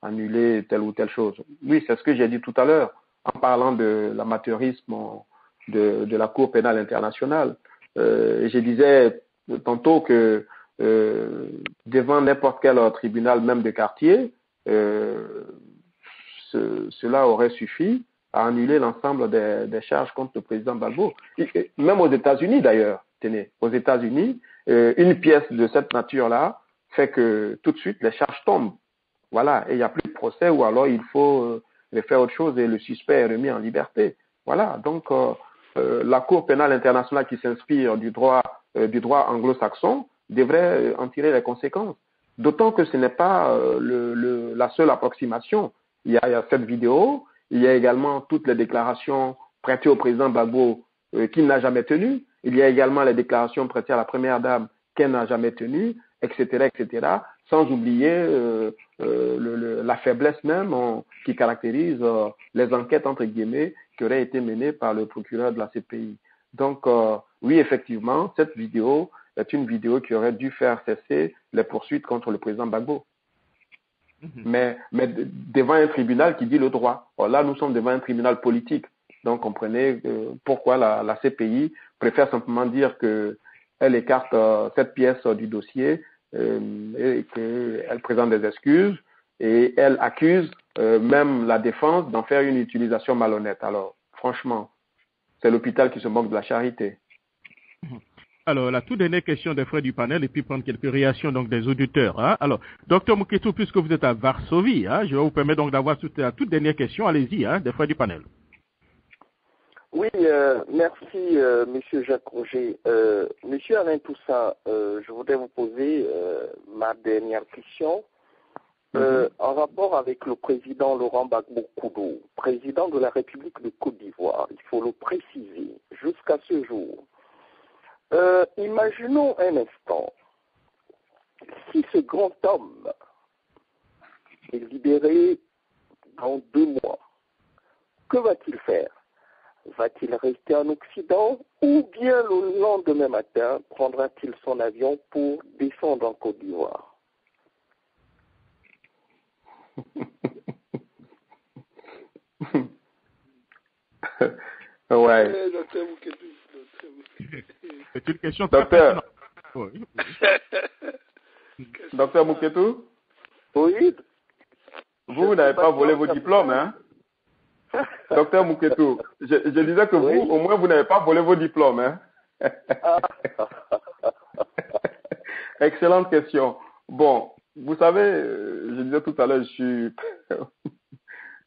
annuler telle ou telle chose. Oui, c'est ce que j'ai dit tout à l'heure en parlant de l'amateurisme de la Cour pénale internationale. Je disais tantôt que devant n'importe quel tribunal, même de quartier, cela aurait suffi à annuler l'ensemble des charges contre le président Gbagbo. Même aux États-Unis d'ailleurs, tenez, aux États-Unis, une pièce de cette nature-là fait que tout de suite les charges tombent. Voilà, et il n'y a plus de procès ou alors il faut faire autre chose et le suspect est remis en liberté. Voilà, donc la Cour pénale internationale qui s'inspire du droit anglo-saxon devrait en tirer les conséquences. D'autant que ce n'est pas la seule approximation. Il y a cette vidéo, il y a également toutes les déclarations prêtées au président Gbagbo qu'il n'a jamais tenues. Il y a également les déclarations prêtées à la première dame qu'elle n'a jamais tenues, etc., sans oublier la faiblesse même qui caractérise les enquêtes, entre guillemets, qui auraient été menées par le procureur de la CPI. Donc, oui, effectivement, cette vidéo est une vidéo qui aurait dû faire cesser les poursuites contre le président Gbagbo. Mais devant un tribunal qui dit le droit. Or, là, nous sommes devant un tribunal politique. Donc, comprenez pourquoi la CPI préfère simplement dire qu'elle écarte cette pièce du dossier et qu'elle présente des excuses et elle accuse même la défense d'en faire une utilisation malhonnête. Alors, franchement, c'est l'hôpital qui se moque de la charité. Alors, la toute dernière question des frères du panel et puis prendre quelques réactions donc des auditeurs. Hein. Alors, Dr Muketu, puisque vous êtes à Varsovie, hein, je vais vous permettre donc d'avoir la toute dernière question. Allez-y, hein, des frères du panel. Oui, merci, Monsieur Jacques Roger. Monsieur Alain Toussaint, je voudrais vous poser ma dernière question en rapport avec le président Laurent Gbagbo Koudou, président de la République de Côte d'Ivoire. Il faut le préciser, jusqu'à ce jour. Imaginons un instant, si ce grand homme est libéré dans 2 mois, que va-t-il faire? Va-t-il rester en Occident ou bien le lendemain matin prendra-t-il son avion pour descendre en Côte d'Ivoire? Ouais. C'est une question Docteur. Oui. Docteur Muketu? Oui. Vous n'avez pas volé vos diplômes, hein? Docteur Muketu, je disais que oui. vous, au moins, vous n'avez pas volé vos diplômes, hein? Excellente question. Bon, vous savez, je disais tout à l'heure, je suis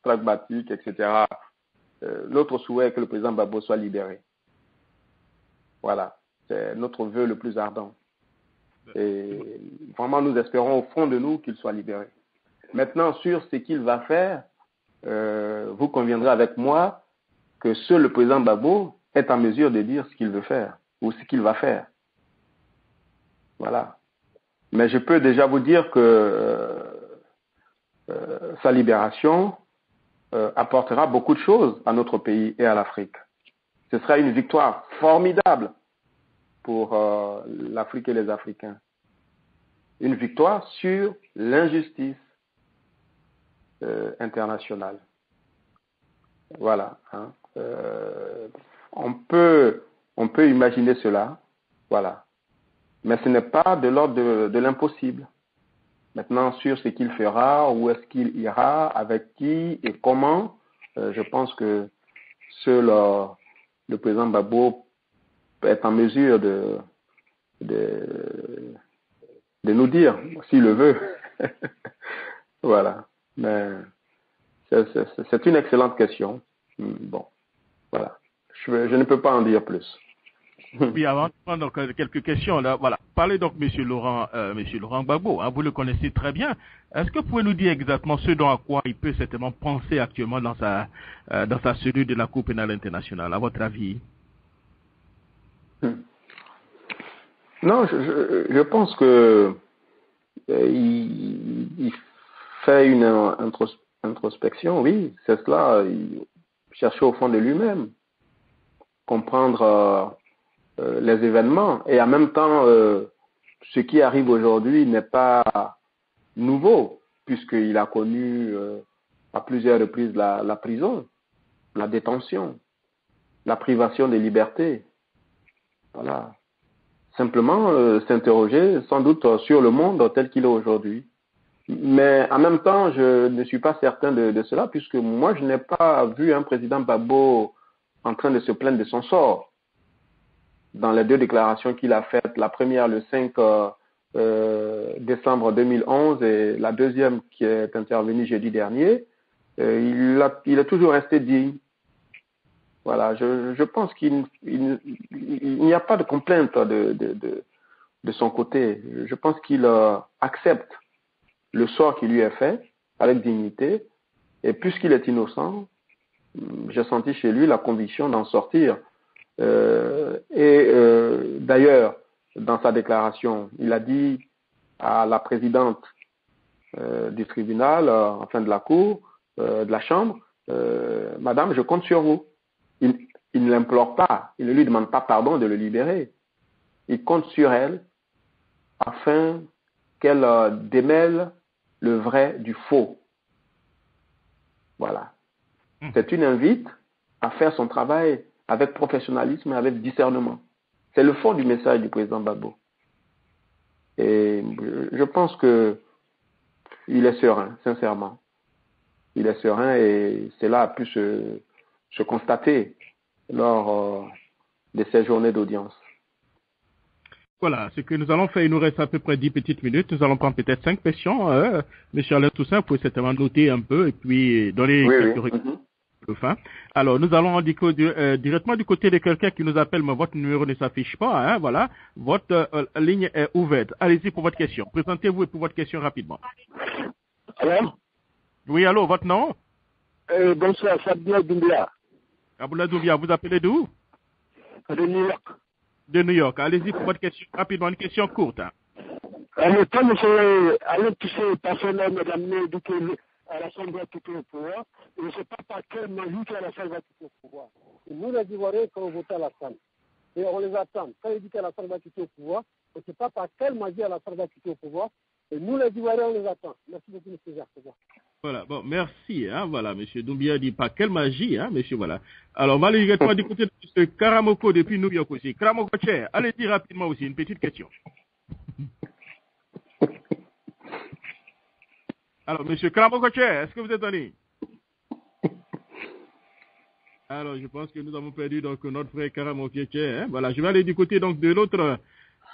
pragmatique, etc. Notre souhait est que le président Gbagbo soit libéré. Voilà, c'est notre vœu le plus ardent. Et vraiment, nous espérons au fond de nous qu'il soit libéré. Maintenant, sur ce qu'il va faire, vous conviendrez avec moi que seul le président Gbagbo est en mesure de dire ce qu'il veut faire ou ce qu'il va faire. Voilà. Mais je peux déjà vous dire que sa libération apportera beaucoup de choses à notre pays et à l'Afrique. Ce sera une victoire formidable pour l'Afrique et les Africains. Une victoire sur l'injustice internationale. Voilà. Hein. On peut imaginer cela. Voilà. Mais ce n'est pas de l'ordre de l'impossible. Maintenant, sur ce qu'il fera, où est-ce qu'il ira, avec qui et comment, je pense que seul le président Gbagbo est en mesure de nous dire, s'il le veut. Voilà. Mais c'est une excellente question. Bon, voilà. Je ne peux pas en dire plus. Oui, avant de prendre donc quelques questions, là, voilà. Parlez donc, Monsieur Laurent Gbagbo, hein, vous le connaissez très bien. Est-ce que vous pouvez nous dire exactement ce dont à quoi il peut certainement penser actuellement dans sa cellule de la Cour pénale internationale, à votre avis? Non, je pense que il fait une introspection, oui, c'est cela, il cherche au fond de lui-même, comprendre les événements, et en même temps, ce qui arrive aujourd'hui n'est pas nouveau, puisqu'il a connu à plusieurs reprises la prison, la détention, la privation des libertés. Voilà. Simplement s'interroger sans doute sur le monde tel qu'il est aujourd'hui. Mais en même temps, je ne suis pas certain de cela, puisque moi, je n'ai pas vu un président Gbagbo en train de se plaindre de son sort. Dans les deux déclarations qu'il a faites, la première le 5 décembre 2011 et la deuxième qui est intervenue jeudi dernier, il est toujours resté digne. Voilà, je pense qu'il n'y a pas de complainte de son côté. Je pense qu'il accepte le sort qui lui est fait avec dignité, et puisqu'il est innocent, j'ai senti chez lui la conviction d'en sortir. D'ailleurs, dans sa déclaration, il a dit à la présidente du tribunal, enfin de la cour, de la chambre, Madame, je compte sur vous. Il ne l'implore pas, il ne lui demande pas pardon de le libérer. Il compte sur elle afin qu'elle démêle le vrai du faux. Voilà. C'est une invite à faire son travail avec professionnalisme et avec discernement. C'est le fond du message du président Gbagbo. Et je pense que il est serein, sincèrement. Il est serein et cela a pu se constater lors de ces journées d'audience. Voilà, ce que nous allons faire, il nous reste à peu près 10 petites minutes. Nous allons prendre peut-être 5 questions. Monsieur Alain Toussaint, vous pouvez certainement noter un peu et puis donner quelques réponses. Fin. Alors, nous allons directement du côté de quelqu'un qui nous appelle, mais votre numéro ne s'affiche pas. Hein, voilà, votre ligne est ouverte. Allez-y pour votre question. Présentez-vous et pour votre question rapidement. Allô? Oui, allô, votre nom? Bonsoir, Abdoulaye Doumbia. Abdoulaye Doumbia, vous appelez d'où? De New York. De New York. Allez-y pour votre question rapidement, une question courte. Hein. Alors, quand M. Alain Toussaint personnel m'a amené à l'Assemblée va quitter au pouvoir, je ne sais pas par quelle magie que l'Assemblée va quitter au pouvoir. Et nous, les Ivoiriens, quand on vote à l'Assemblée, et on les attend. Quand il dit que l'Assemblée va quitter au pouvoir, on ne sait pas par quelle magie l'Assemblée va quitter au pouvoir. Et nous, les Ivoiriens, on les attend. Merci beaucoup, M. Jacques. Voilà, bon, merci, hein, voilà, M. Doumbia dit pas quelle magie, hein, monsieur, voilà. Alors, malheureusement, du côté de M. Karamoko depuis New York aussi. Karamoko Cher, allez-y rapidement aussi, une petite question. Alors, M. Karamoko Cher, est-ce que vous êtes en ligne? Alors, je pense que nous avons perdu donc notre frère Karamoko Cher, hein, voilà, je vais aller du côté donc de l'autre,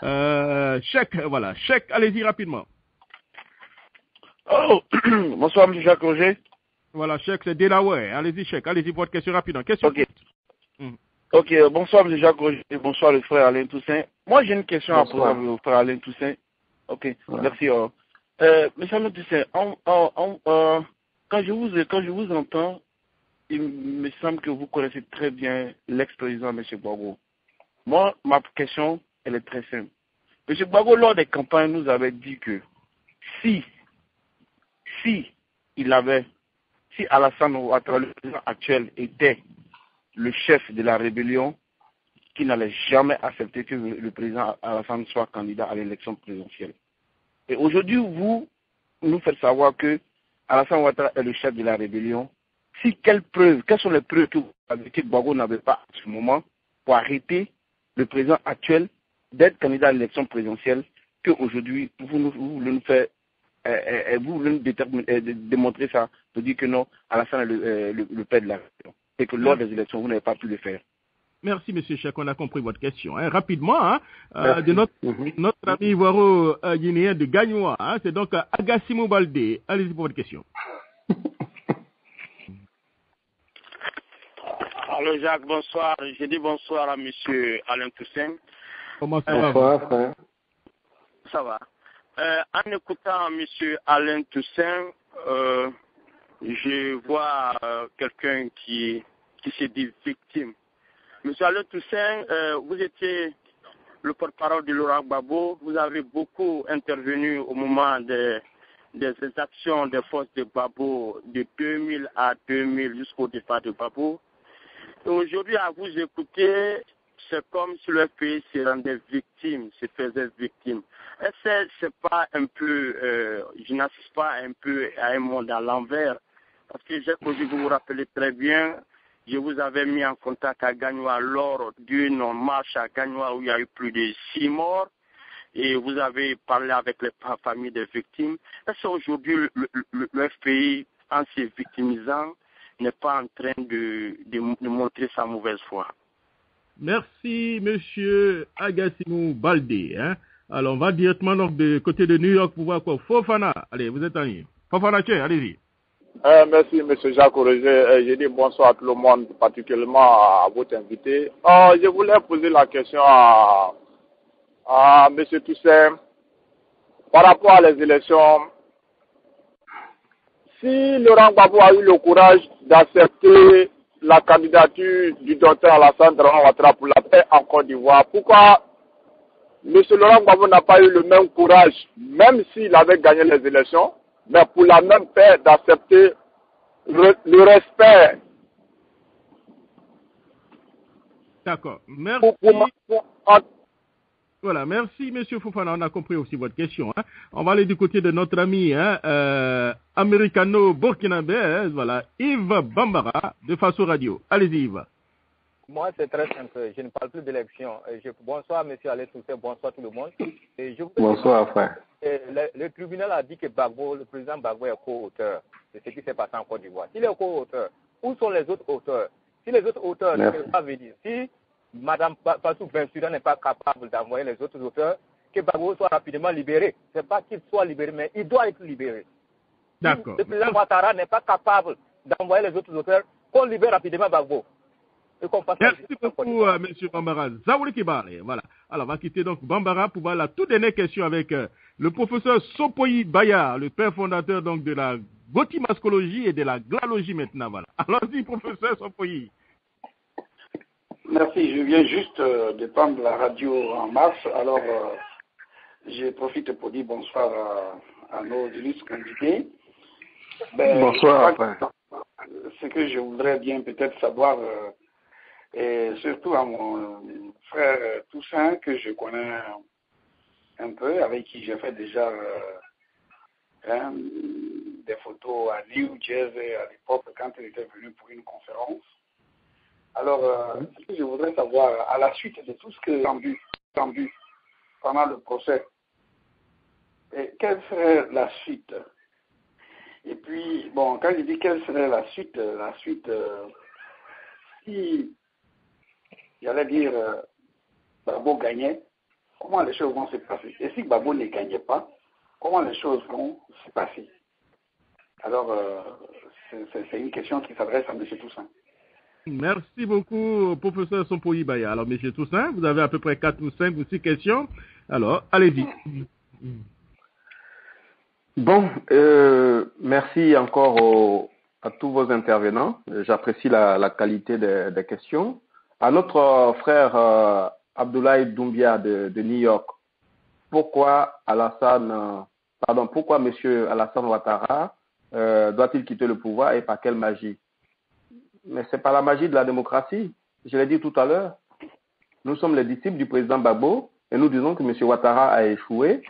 Cheikh, voilà, Cheikh, allez-y rapidement. Oh, bonsoir, M. Jacques Roger. Voilà, Cheikh, c'est Delaware. Allez-y, Cheikh, allez-y pour votre question rapide. Question. Ok. Ok, bonsoir, M. Jacques Roger. Bonsoir, le frère Alain Toussaint. Moi, j'ai une question à poser au frère Alain Toussaint. Ok, merci. M. Alain Toussaint, quand je vous entends, il me semble que vous connaissez très bien l'ex-président, M. Gbagbo. Moi, ma question, elle est très simple. M. Gbagbo, lors des campagnes, nous avait dit que si Alassane Ouattara, le président actuel, était le chef de la rébellion, qu'il n'allait jamais accepter que le président Alassane soit candidat à l'élection présidentielle. Et aujourd'hui, vous nous faites savoir que Alassane Ouattara est le chef de la rébellion. Quelles sont les preuves que Gbagbo n'avait pas à ce moment pour arrêter le président actuel d'être candidat à l'élection présidentielle, qu'aujourd'hui, vous voulez nous faire, vous voulez nous démontrer ça, de dire que non, Alassane est le père de la rébellion, et que lors des élections, vous n'avez pas pu le faire. Merci, M. Cheikh, on a compris votre question. Rapidement, de notre ami ivoiro-guinéen de Gagnois, c'est donc Agassimou Baldé. Allez-y pour votre question. Allô Jacques, bonsoir. Je dis bonsoir à M. Alain Toussaint. Comment ça va? Bonsoir, frère. Ça va. En écoutant M. Alain Toussaint, je vois quelqu'un qui se dit victime. M. Alain Toussaint, vous étiez le porte-parole de Laurent Gbagbo. Vous avez beaucoup intervenu au moment des actions des forces de Gbagbo de 2000 à 2000 jusqu'au départ de Gbagbo. Et aujourd'hui, à vous écouter, c'est comme si le pays se rendait victime, se faisait victime. Est-ce que c'est pas un peu, je n'assiste pas un peu à un monde à l'envers? Parce que vous vous rappelez très bien, je vous avais mis en contact à Gagnoa lors d'une marche à Gagnoa où il y a eu plus de 6 morts. Et vous avez parlé avec les familles des victimes. Est-ce qu'aujourd'hui, le FPI, en se victimisant, n'est pas en train de montrer sa mauvaise foi? Merci, monsieur Agassimou Baldé. Alors, on va directement donc de côté de New York pour voir quoi. Fofana, allez, vous êtes en ligne. Fofana, tiens, allez-y. Merci, monsieur Jacques Roger. Je dis bonsoir à tout le monde, particulièrement à votre invité. Je voulais poser la question à monsieur Toussaint par rapport à les élections. Si Laurent Gbagbo a eu le courage d'accepter la candidature du docteur Alassane Ouattara pour la paix en Côte d'Ivoire, pourquoi M. Laurent Gbagbo n'a pas eu le même courage, même s'il avait gagné les élections, mais pour la même paix d'accepter le respect? D'accord. Merci. Voilà, merci M. Fofana, on a compris aussi votre question. On va aller du côté de notre ami américano-burkinabé, voilà, Yves Bambara de Faso Radio. Allez-y Yves. Moi, c'est très simple. Je ne parle plus d'élection. Bonsoir, M. Alain Toussaint. Bonsoir tout le monde. Bonsoir, frère. Le tribunal a dit que le président Gbagbo est co-auteur de ce qui s'est passé en Côte d'Ivoire. S'il est co-auteur, où sont les autres auteurs? Si les autres auteurs ne peuvent pas venir, si Mme Fatou Bensouda n'est pas capable d'envoyer les autres auteurs, que Gbagbo soit rapidement libéré. Ce n'est pas qu'il soit libéré, mais il doit être libéré. D'accord. Si le président Ouattara n'est pas capable d'envoyer les autres auteurs, qu'on libère rapidement Gbagbo. Merci beaucoup, M. Bambara. Zawouli Kibale, voilà. Alors, on va quitter donc Bambara pour voir la toute dernière question avec le professeur Sopoyi Bayar, le père fondateur donc de la gotimascologie et de la glalogie maintenant, voilà. Allons-y, professeur Sopoyi. Merci, je viens juste de prendre la radio en mars, alors je profite pour dire bonsoir à nos illustres invités. Bonsoir. Ce que je voudrais bien peut-être savoir, et surtout à mon frère Toussaint, que je connais un peu, avec qui j'ai fait déjà des photos à New Jersey à l'époque quand il était venu pour une conférence. Alors, ce que je voudrais savoir, à la suite de tout ce que j'ai entendu pendant le procès, quelle serait la suite? Et puis, bon, quand je dis quelle serait la suite, si, j'allais dire, Gbagbo gagnait, comment les choses vont se passer? Et si Gbagbo ne gagnait pas, comment les choses vont se passer? Alors, c'est une question qui s'adresse à M. Toussaint. Merci beaucoup, professeur Sopoyi Baya. Alors, M. Toussaint, vous avez à peu près 4 ou 5 ou 6 questions. Alors, allez-y. Bon, merci encore à tous vos intervenants. J'apprécie la qualité des questions. À notre frère Abdoulaye Doumbia de New York, pourquoi pourquoi M. Alassane Ouattara doit-il quitter le pouvoir et par quelle magie? Mais c'est par la magie de la démocratie. Je l'ai dit tout à l'heure. Nous sommes les disciples du président Gbagbo et nous disons que M. Ouattara a échoué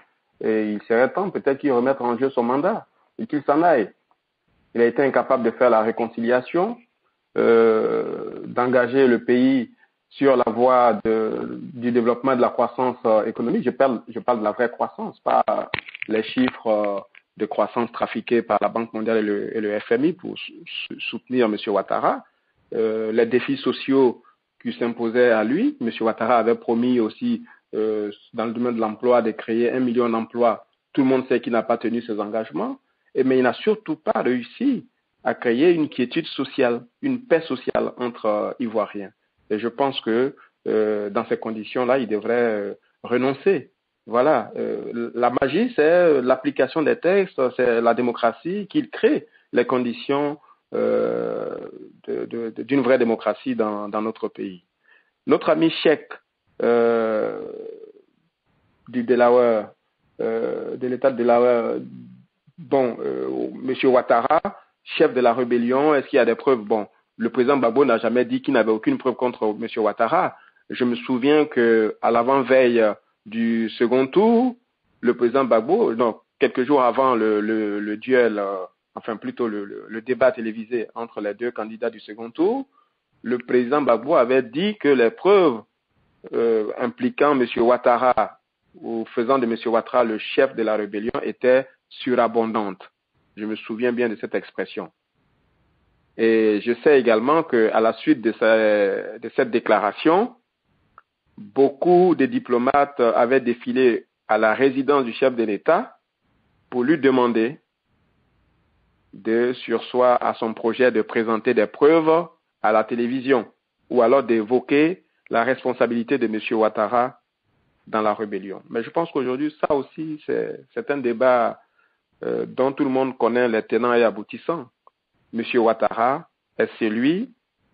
et il serait temps peut-être qu'il remette en jeu son mandat et qu'il s'en aille. Il a été incapable de faire la réconciliation, d'engager le pays sur la voie du développement de la croissance économique. Je parle de la vraie croissance, pas les chiffres de croissance trafiqués par la Banque mondiale et le FMI pour soutenir M. Ouattara. Les défis sociaux qui s'imposaient à lui. M. Ouattara avait promis aussi, dans le domaine de l'emploi, de créer 1 million d'emplois. Tout le monde sait qu'il n'a pas tenu ses engagements. Mais il n'a surtout pas réussi à créer une quiétude sociale, une paix sociale entre Ivoiriens. Et je pense que dans ces conditions-là, il devrait renoncer. Voilà. La magie, c'est l'application des textes, c'est la démocratie qui crée les conditions d'une vraie démocratie dans notre pays. Notre ami Cheikh du Delaware, de l'État de Delaware, M. Ouattara, chef de la rébellion, est-ce qu'il y a des preuves? Bon, le président Gbagbo n'a jamais dit qu'il n'avait aucune preuve contre M. Ouattara. Je me souviens qu'à l'avant-veille du second tour, le président Gbagbo, donc quelques jours avant le duel, enfin plutôt le débat télévisé entre les deux candidats du second tour, le président Gbagbo avait dit que les preuves impliquant M. Ouattara ou faisant de M. Ouattara le chef de la rébellion étaient surabondantes. Je me souviens bien de cette expression. Et je sais également qu'à la suite de cette déclaration, beaucoup de diplomates avaient défilé à la résidence du chef de l'État pour lui demander de surseoir à son projet de présenter des preuves à la télévision ou alors d'évoquer la responsabilité de M. Ouattara dans la rébellion. Mais je pense qu'aujourd'hui, ça aussi, c'est un débat dont tout le monde connaît les tenants et aboutissants. M. Ouattara est celui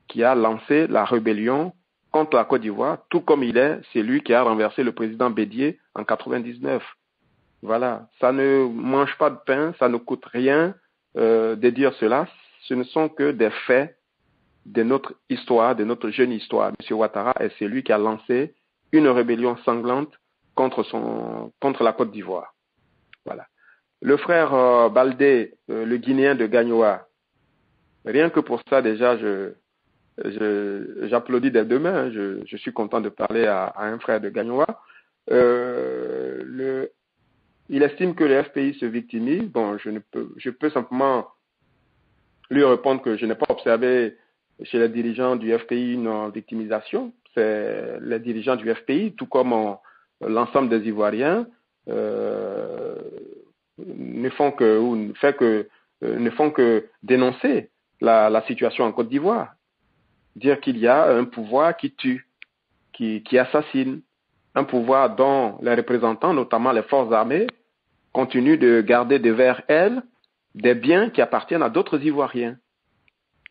qui a lancé la rébellion contre la Côte d'Ivoire, tout comme il est celui qui a renversé le président Bédié en 1999. Voilà, ça ne mange pas de pain, ça ne coûte rien de dire cela. Ce ne sont que des faits de notre histoire, de notre jeune histoire. M. Ouattara est celui qui a lancé une rébellion sanglante contre la Côte d'Ivoire. Voilà. Le frère Baldé, le Guinéen de Gagnoa, rien que pour ça déjà, j'applaudis des deux mains. Je suis content de parler à un frère de Gagnoa. Il estime que le FPI se victimise. Bon, je peux simplement lui répondre que je n'ai pas observé chez les dirigeants du FPI une victimisation. C'est les dirigeants du FPI, tout comme l'ensemble des Ivoiriens, ne font que dénoncer la situation en Côte d'Ivoire. Dire qu'il y a un pouvoir qui tue, qui assassine, un pouvoir dont les représentants, notamment les forces armées, continuent de garder devers elles des biens qui appartiennent à d'autres Ivoiriens.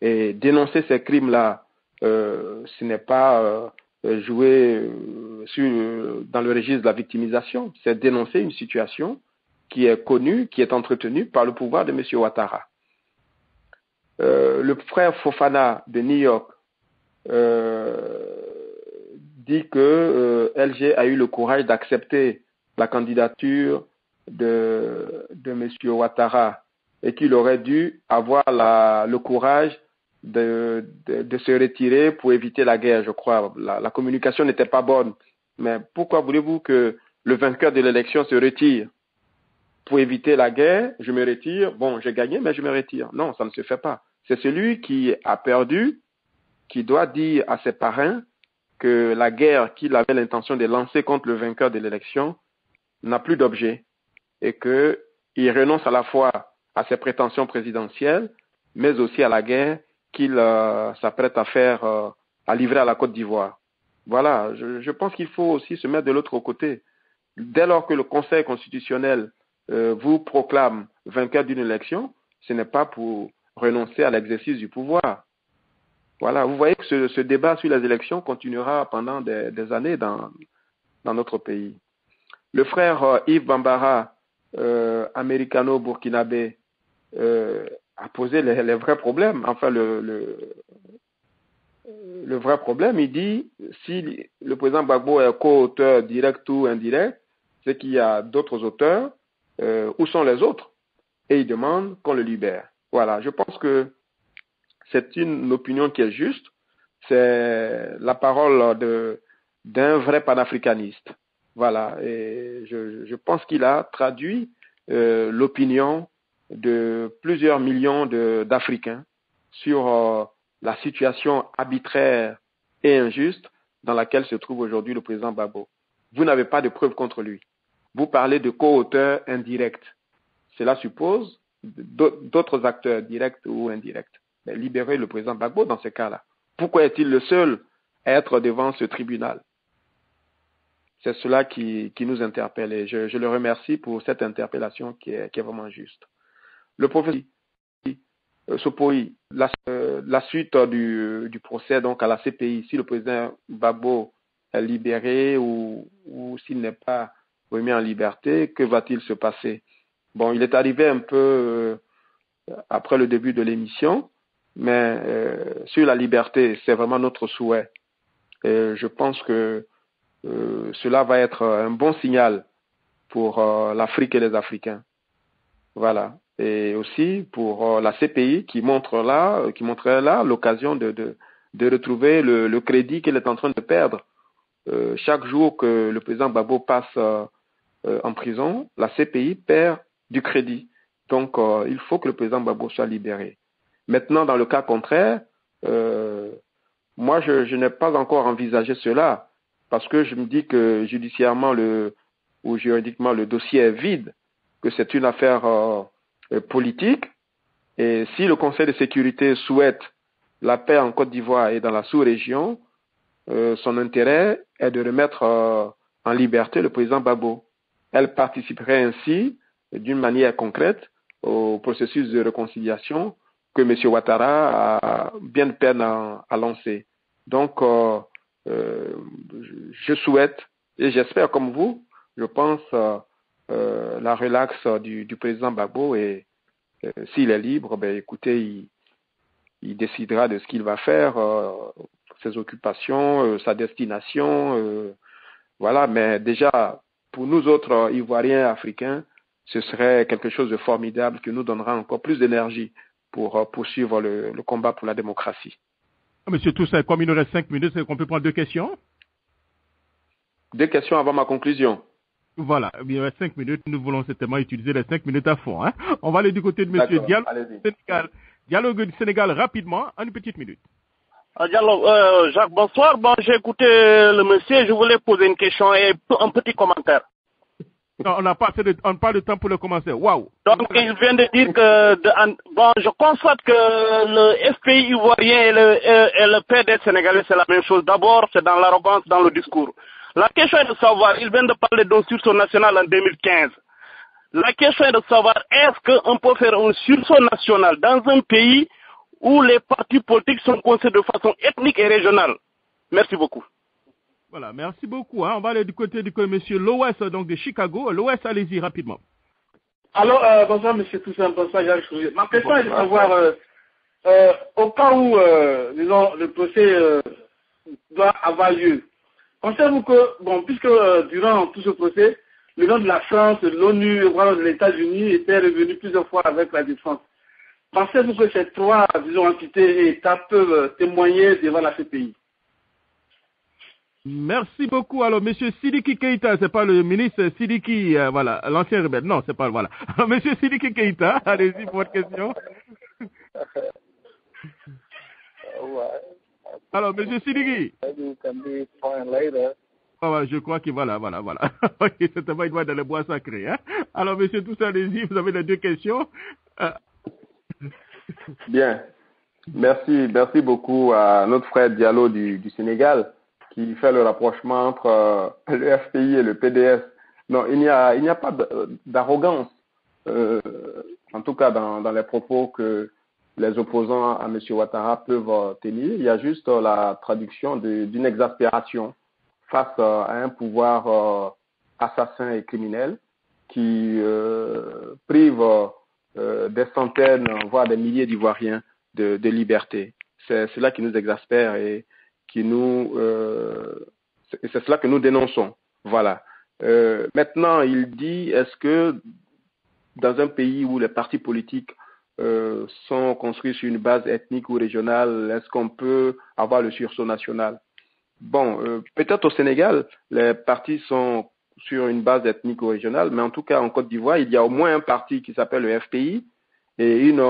Et dénoncer ces crimes-là, ce n'est pas jouer dans le registre de la victimisation, c'est dénoncer une situation qui est connue, qui est entretenue par le pouvoir de M. Ouattara. Le frère Fofana de New York dit que LG a eu le courage d'accepter la candidature de M. Ouattara et qu'il aurait dû avoir le courage de se retirer pour éviter la guerre, je crois. La communication n'était pas bonne. Mais pourquoi voulez-vous que le vainqueur de l'élection se retire? Pour éviter la guerre, je me retire. Bon, j'ai gagné, mais je me retire. Non, ça ne se fait pas. C'est celui qui a perdu qui doit dire à ses parrains que la guerre qu'il avait l'intention de lancer contre le vainqueur de l'élection n'a plus d'objet et qu'il renonce à la fois à ses prétentions présidentielles, mais aussi à la guerre qu'il s'apprête à faire, à livrer à la Côte d'Ivoire. Voilà, je pense qu'il faut aussi se mettre de l'autre côté. Dès lors que le Conseil constitutionnel vous proclame vainqueur d'une élection, ce n'est pas pour renoncer à l'exercice du pouvoir. Voilà, vous voyez que ce débat sur les élections continuera pendant des années dans notre pays. le frère Yves Bambara, américano-burkinabé, a posé les vrais problèmes. Enfin, le vrai problème, il dit, si le président Gbagbo est co-auteur direct ou indirect, c'est qu'il y a d'autres auteurs. Où sont les autres? Et il demande qu'on le libère. Voilà, je pense que c'est une opinion qui est juste. C'est la parole d'un vrai panafricaniste. Voilà, et je pense qu'il a traduit l'opinion de plusieurs millions d'Africains sur la situation arbitraire et injuste dans laquelle se trouve aujourd'hui le président Gbagbo. Vous n'avez pas de preuves contre lui. Vous parlez de co-auteurs indirects. Cela suppose d'autres acteurs directs ou indirects. Mais libérez le président Gbagbo dans ce cas-là. Pourquoi est-il le seul à être devant ce tribunal? C'est cela qui nous interpelle et je le remercie pour cette interpellation qui est vraiment juste. Le professeur Sopoy, la suite du procès donc à la CPI, si le président Gbagbo est libéré ou s'il n'est pas remis en liberté, que va-t-il se passer? Bon, il est arrivé un peu après le début de l'émission, mais sur la liberté, c'est vraiment notre souhait. Et je pense que cela va être un bon signal pour l'Afrique et les Africains. Voilà. Et aussi pour la CPI qui montrerait là l'occasion de retrouver le crédit qu'elle est en train de perdre. Chaque jour que le président Gbagbo passe en prison, la CPI perd du crédit. Donc, il faut que le président Gbagbo soit libéré. Maintenant, dans le cas contraire, moi, je n'ai pas encore envisagé cela parce que je me dis que judiciairement ou juridiquement, le dossier est vide, que c'est une affaire politique. Et si le Conseil de sécurité souhaite la paix en Côte d'Ivoire et dans la sous-région, son intérêt est de remettre en liberté le président Gbagbo. Elle participerait ainsi, d'une manière concrète, au processus de réconciliation que M. Ouattara a bien de peine à lancer. Donc, je souhaite, et j'espère comme vous, je pense, la relaxe du président Gbagbo et s'il est libre, ben écoutez, il décidera de ce qu'il va faire, ses occupations, sa destination, voilà. Mais déjà, pour nous autres Ivoiriens africains, ce serait quelque chose de formidable qui nous donnera encore plus d'énergie pour poursuivre le combat pour la démocratie. Monsieur Toussaint, comme il nous reste 5 minutes, est-ce qu'on peut prendre 2 questions? 2 questions avant ma conclusion. Voilà, il reste 5 minutes. Nous voulons certainement utiliser les 5 minutes à fond. Hein? On va aller du côté de monsieur Diallo du Sénégal. Diallo du Sénégal, rapidement, en une petite minute. Diallo, Jacques, bonsoir. Bon, j'ai écouté le monsieur. Je voulais poser une question et un petit commentaire. Non, on n'a pas de temps pour le commencer. Waouh! Donc, il vient de dire que, bon, je constate que le FPI ivoirien et le PDS sénégalais, c'est la même chose. D'abord, c'est dans l'arrogance, dans le discours. La question est de savoir, il vient de parler d'un sursaut national en 2015. La question est de savoir, est-ce qu'on peut faire un sursaut national dans un pays où les partis politiques sont considérés de façon ethnique et régionale? Merci beaucoup. Voilà, merci beaucoup. Hein. On va aller du côté de M. Loès, donc de Chicago. Loès, allez-y rapidement. Alors, bonsoir M. Toussaint, bonsoir Jacques Chouvier. Ma question est de savoir, au cas où, disons, le procès doit avoir lieu, pensez-vous que, bon, puisque durant tout ce procès, le nom de la France, de l'ONU, voire de les États-Unis était revenu plusieurs fois avec la défense, pensez-vous que ces 3, disons, entités et États peuvent témoigner devant la CPI? Merci beaucoup. Alors, monsieur Sidiki Keïta, c'est pas le ministre Sidiki, voilà, l'ancien rebelle. Non, c'est pas, voilà. Alors, monsieur Sidiki Keïta, allez-y pour votre question. Alors, monsieur Sidiki. Je crois que voilà. Ok, certainement, il doit être dans le bois sacré. Hein? Alors, monsieur Toussaint, allez-y, vous avez les 2 questions. Bien. Merci beaucoup à notre frère Diallo du Sénégal qui fait le rapprochement entre le FPI et le PDS. Non, il n'y a pas d'arrogance, en tout cas dans les propos que les opposants à M. Ouattara peuvent tenir. Il y a juste la traduction d'une exaspération face à un pouvoir assassins et criminels qui privent des centaines, voire des milliers d'Ivoiriens de liberté. C'est cela qui nous exaspère et c'est cela que nous dénonçons. Voilà. Maintenant, il dit, est-ce que dans un pays où les partis politiques sont construits sur une base ethnique ou régionale, est-ce qu'on peut avoir le sursaut national? Bon, peut-être au Sénégal, les partis sont sur une base ethnique ou régionale, mais en tout cas en Côte d'Ivoire, il y a au moins un parti qui s'appelle le FPI et une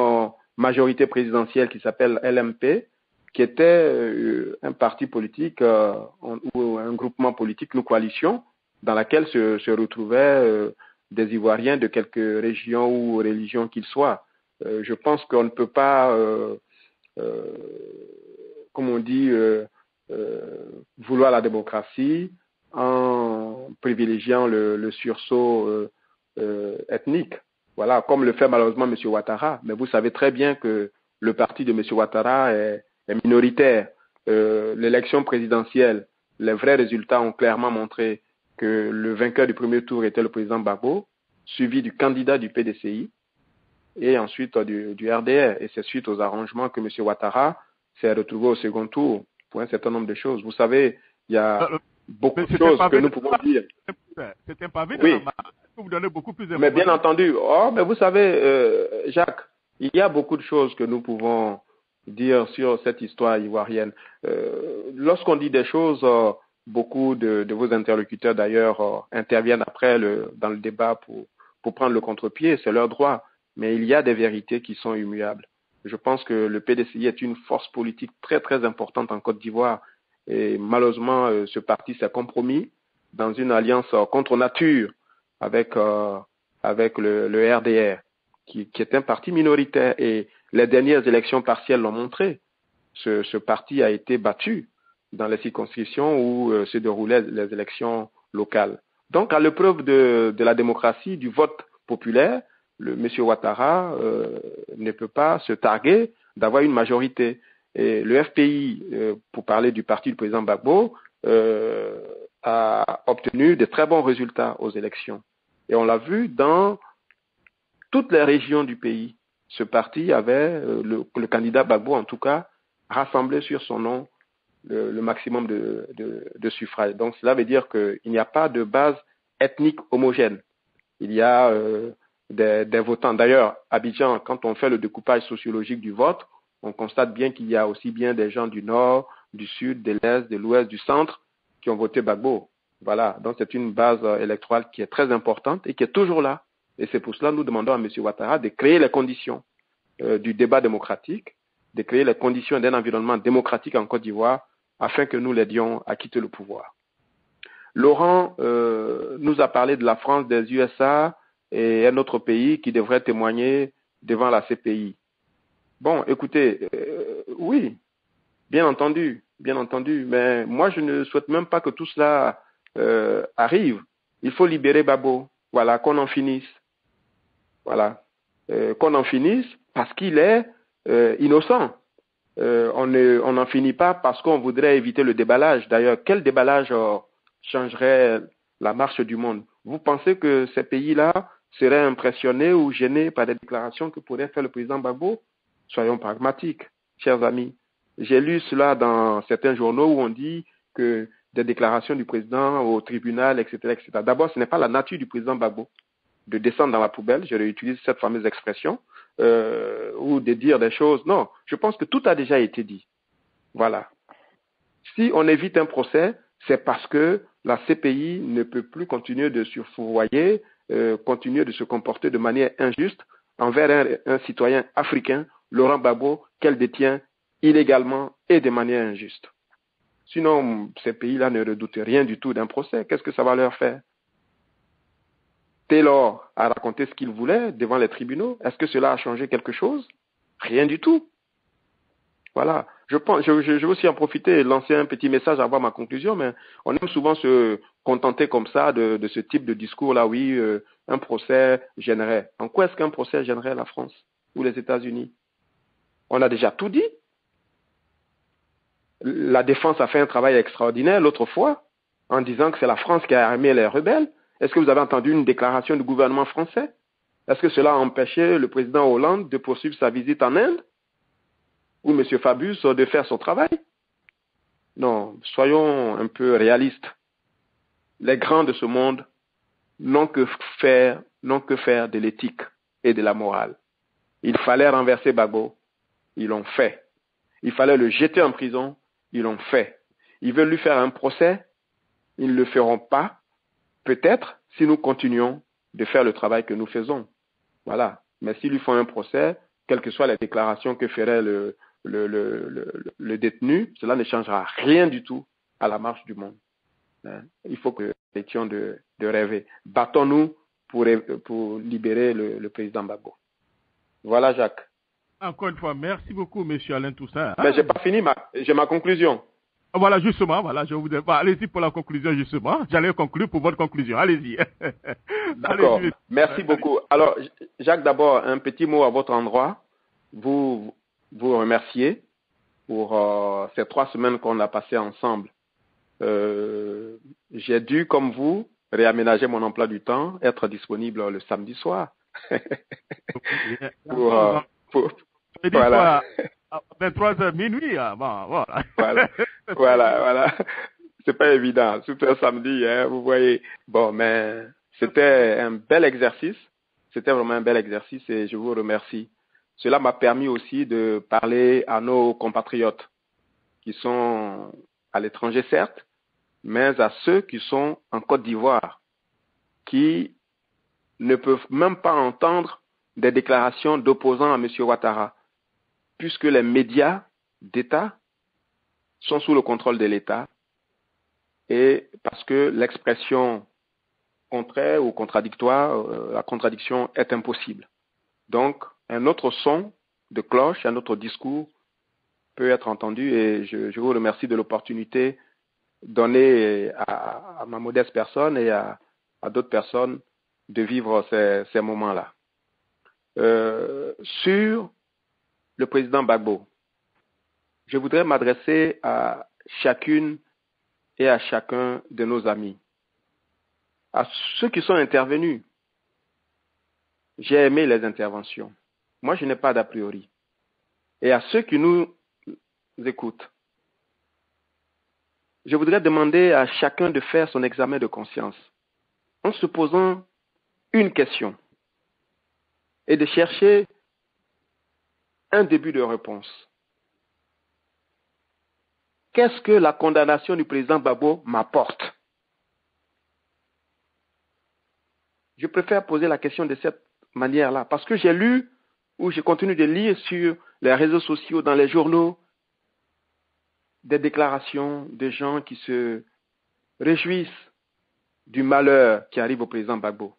majorité présidentielle qui s'appelle LMP, qui était un parti politique ou un groupement politique, une coalition, dans laquelle se retrouvaient des Ivoiriens de quelques régions ou religions qu'ils soient. Je pense qu'on ne peut pas, comme on dit, vouloir la démocratie en privilégiant le sursaut ethnique. Voilà, comme le fait malheureusement M. Ouattara. Mais vous savez très bien que le parti de M. Ouattara est minoritaire. L'élection présidentielle, les vrais résultats ont clairement montré que le vainqueur du premier tour était le président Gbagbo, suivi du candidat du PDCI et ensuite du RDR. Et c'est suite aux arrangements que M. Ouattara s'est retrouvé au second tour pour un certain nombre de choses. Vous savez, il y a beaucoup de choses que nous pouvons dire. C'est un pavé de oui. la main. Vous donnez beaucoup plus Mais bien entendu, mais vous savez, Jacques, il y a beaucoup de choses que nous pouvons dire sur cette histoire ivoirienne. Lorsqu'on dit des choses, beaucoup de vos interlocuteurs d'ailleurs interviennent après dans le débat pour prendre le contre-pied, c'est leur droit. Mais il y a des vérités qui sont immuables. Je pense que le PDCI est une force politique très très importante en Côte d'Ivoire et malheureusement ce parti s'est compromis dans une alliance contre nature avec le RDR qui est un parti minoritaire et les dernières élections partielles l'ont montré. Ce parti a été battu dans les circonscriptions où se déroulaient les élections locales. Donc à l'épreuve de la démocratie, du vote populaire, M. Ouattara ne peut pas se targuer d'avoir une majorité. Et le FPI, pour parler du parti du président Gbagbo, a obtenu de très bons résultats aux élections. Et on l'a vu dans toutes les régions du pays. Ce parti avait, le candidat Gbagbo en tout cas, rassemblé sur son nom le maximum de suffrages. Donc cela veut dire qu'il n'y a pas de base ethnique homogène. Il y a des votants. D'ailleurs, Abidjan, quand on fait le découpage sociologique du vote, on constate bien qu'il y a aussi bien des gens du nord, du sud, de l'est, de l'ouest, du centre qui ont voté Gbagbo. Voilà, donc c'est une base électorale qui est très importante et qui est toujours là. Et c'est pour cela que nous demandons à M. Ouattara de créer les conditions du débat démocratique, de créer les conditions d'un environnement démocratique en Côte d'Ivoire afin que nous l'aidions à quitter le pouvoir. Laurent nous a parlé de la France, des USA et un autre pays qui devrait témoigner devant la CPI. Bon, écoutez, oui, bien entendu, mais moi je ne souhaite même pas que tout cela arrive. Il faut libérer Gbagbo, voilà, qu'on en finisse. Voilà, qu'on en finisse parce qu'il est innocent. On n'en finit pas parce qu'on voudrait éviter le déballage. D'ailleurs, quel déballage changerait la marche du monde? Vous pensez que ces pays-là seraient impressionnés ou gênés par des déclarations que pourrait faire le président Gbagbo? Soyons pragmatiques, chers amis. J'ai lu cela dans certains journaux où on dit que des déclarations du président au tribunal, etc., etc. D'abord, ce n'est pas la nature du président Gbagbo de descendre dans la poubelle, je réutilise cette fameuse expression, ou de dire des choses. Non, je pense que tout a déjà été dit. Voilà. Si on évite un procès, c'est parce que la CPI ne peut plus continuer de surfourvoyer, continuer de se comporter de manière injuste envers un citoyen africain, Laurent Gbagbo, qu'elle détient illégalement et de manière injuste. Sinon, ces pays-là ne redoutent rien du tout d'un procès. Qu'est-ce que ça va leur faire? Taylor a raconté ce qu'il voulait devant les tribunaux. Est-ce que cela a changé quelque chose? Rien du tout. Voilà. Je veux aussi en profiter et lancer un petit message avant ma conclusion, mais on aime souvent se contenter comme ça de ce type de discours-là. Oui, un procès gênerait. En quoi est-ce qu'un procès gênerait la France ou les États-Unis? On a déjà tout dit. La défense a fait un travail extraordinaire l'autre fois en disant que c'est la France qui a armé les rebelles. Est-ce que vous avez entendu une déclaration du gouvernement français? Est-ce que cela a empêché le président Hollande de poursuivre sa visite en Inde? Ou M. Fabius de faire son travail? Non, soyons un peu réalistes. Les grands de ce monde n'ont que faire de l'éthique et de la morale. Il fallait renverser Gbagbo, ils l'ont fait. Il fallait le jeter en prison, ils l'ont fait. Ils veulent lui faire un procès, ils ne le feront pas, peut-être si nous continuons de faire le travail que nous faisons. Voilà. Mais s'ils lui font un procès, quelles que soient les déclarations que ferait le détenu, cela ne changera rien du tout à la marche du monde. Il faut que nous arrêtions de rêver. Battons-nous pour libérer le président Gbagbo. Voilà, Jacques. Encore une fois, merci beaucoup, M. Alain Toussaint. Mais je n'ai pas fini, j'ai ma conclusion. Voilà, justement, voilà, je vous dis, allez-y pour la conclusion, justement. J'allais conclure pour votre conclusion. Allez-y. D'accord. Allez-y. Merci beaucoup. Alors, Jacques, d'abord, un petit mot à votre endroit. Vous remercier pour ces 3 semaines qu'on a passées ensemble. J'ai dû, comme vous, réaménager mon emploi du temps, être disponible le samedi soir. Voilà. 23h minuit, bon, voilà. Voilà. C'est pas évident, surtout un samedi, hein, vous voyez. Bon, mais c'était un bel exercice. C'était vraiment un bel exercice et je vous remercie. Cela m'a permis aussi de parler à nos compatriotes qui sont à l'étranger, certes, mais à ceux qui sont en Côte d'Ivoire, qui ne peuvent même pas entendre des déclarations d'opposants à M. Ouattara, puisque les médias d'État sont sous le contrôle de l'État et parce que l'expression contraire ou contradictoire, la contradiction est impossible. Donc, un autre son de cloche, un autre discours peut être entendu et je vous remercie de l'opportunité donnée à ma modeste personne et à d'autres personnes de vivre ces moments-là. Sur le président Gbagbo, je voudrais m'adresser à chacune et à chacun de nos amis, à ceux qui sont intervenus. J'ai aimé les interventions. Moi, je n'ai pas d'a priori. Et à ceux qui nous écoutent, je voudrais demander à chacun de faire son examen de conscience en se posant une question et de chercher un début de réponse. Qu'est-ce que la condamnation du président Gbagbo m'apporte? Je préfère poser la question de cette manière-là parce que j'ai lu ou je continue de lire sur les réseaux sociaux, dans les journaux, des déclarations de gens qui se réjouissent du malheur qui arrive au président Gbagbo.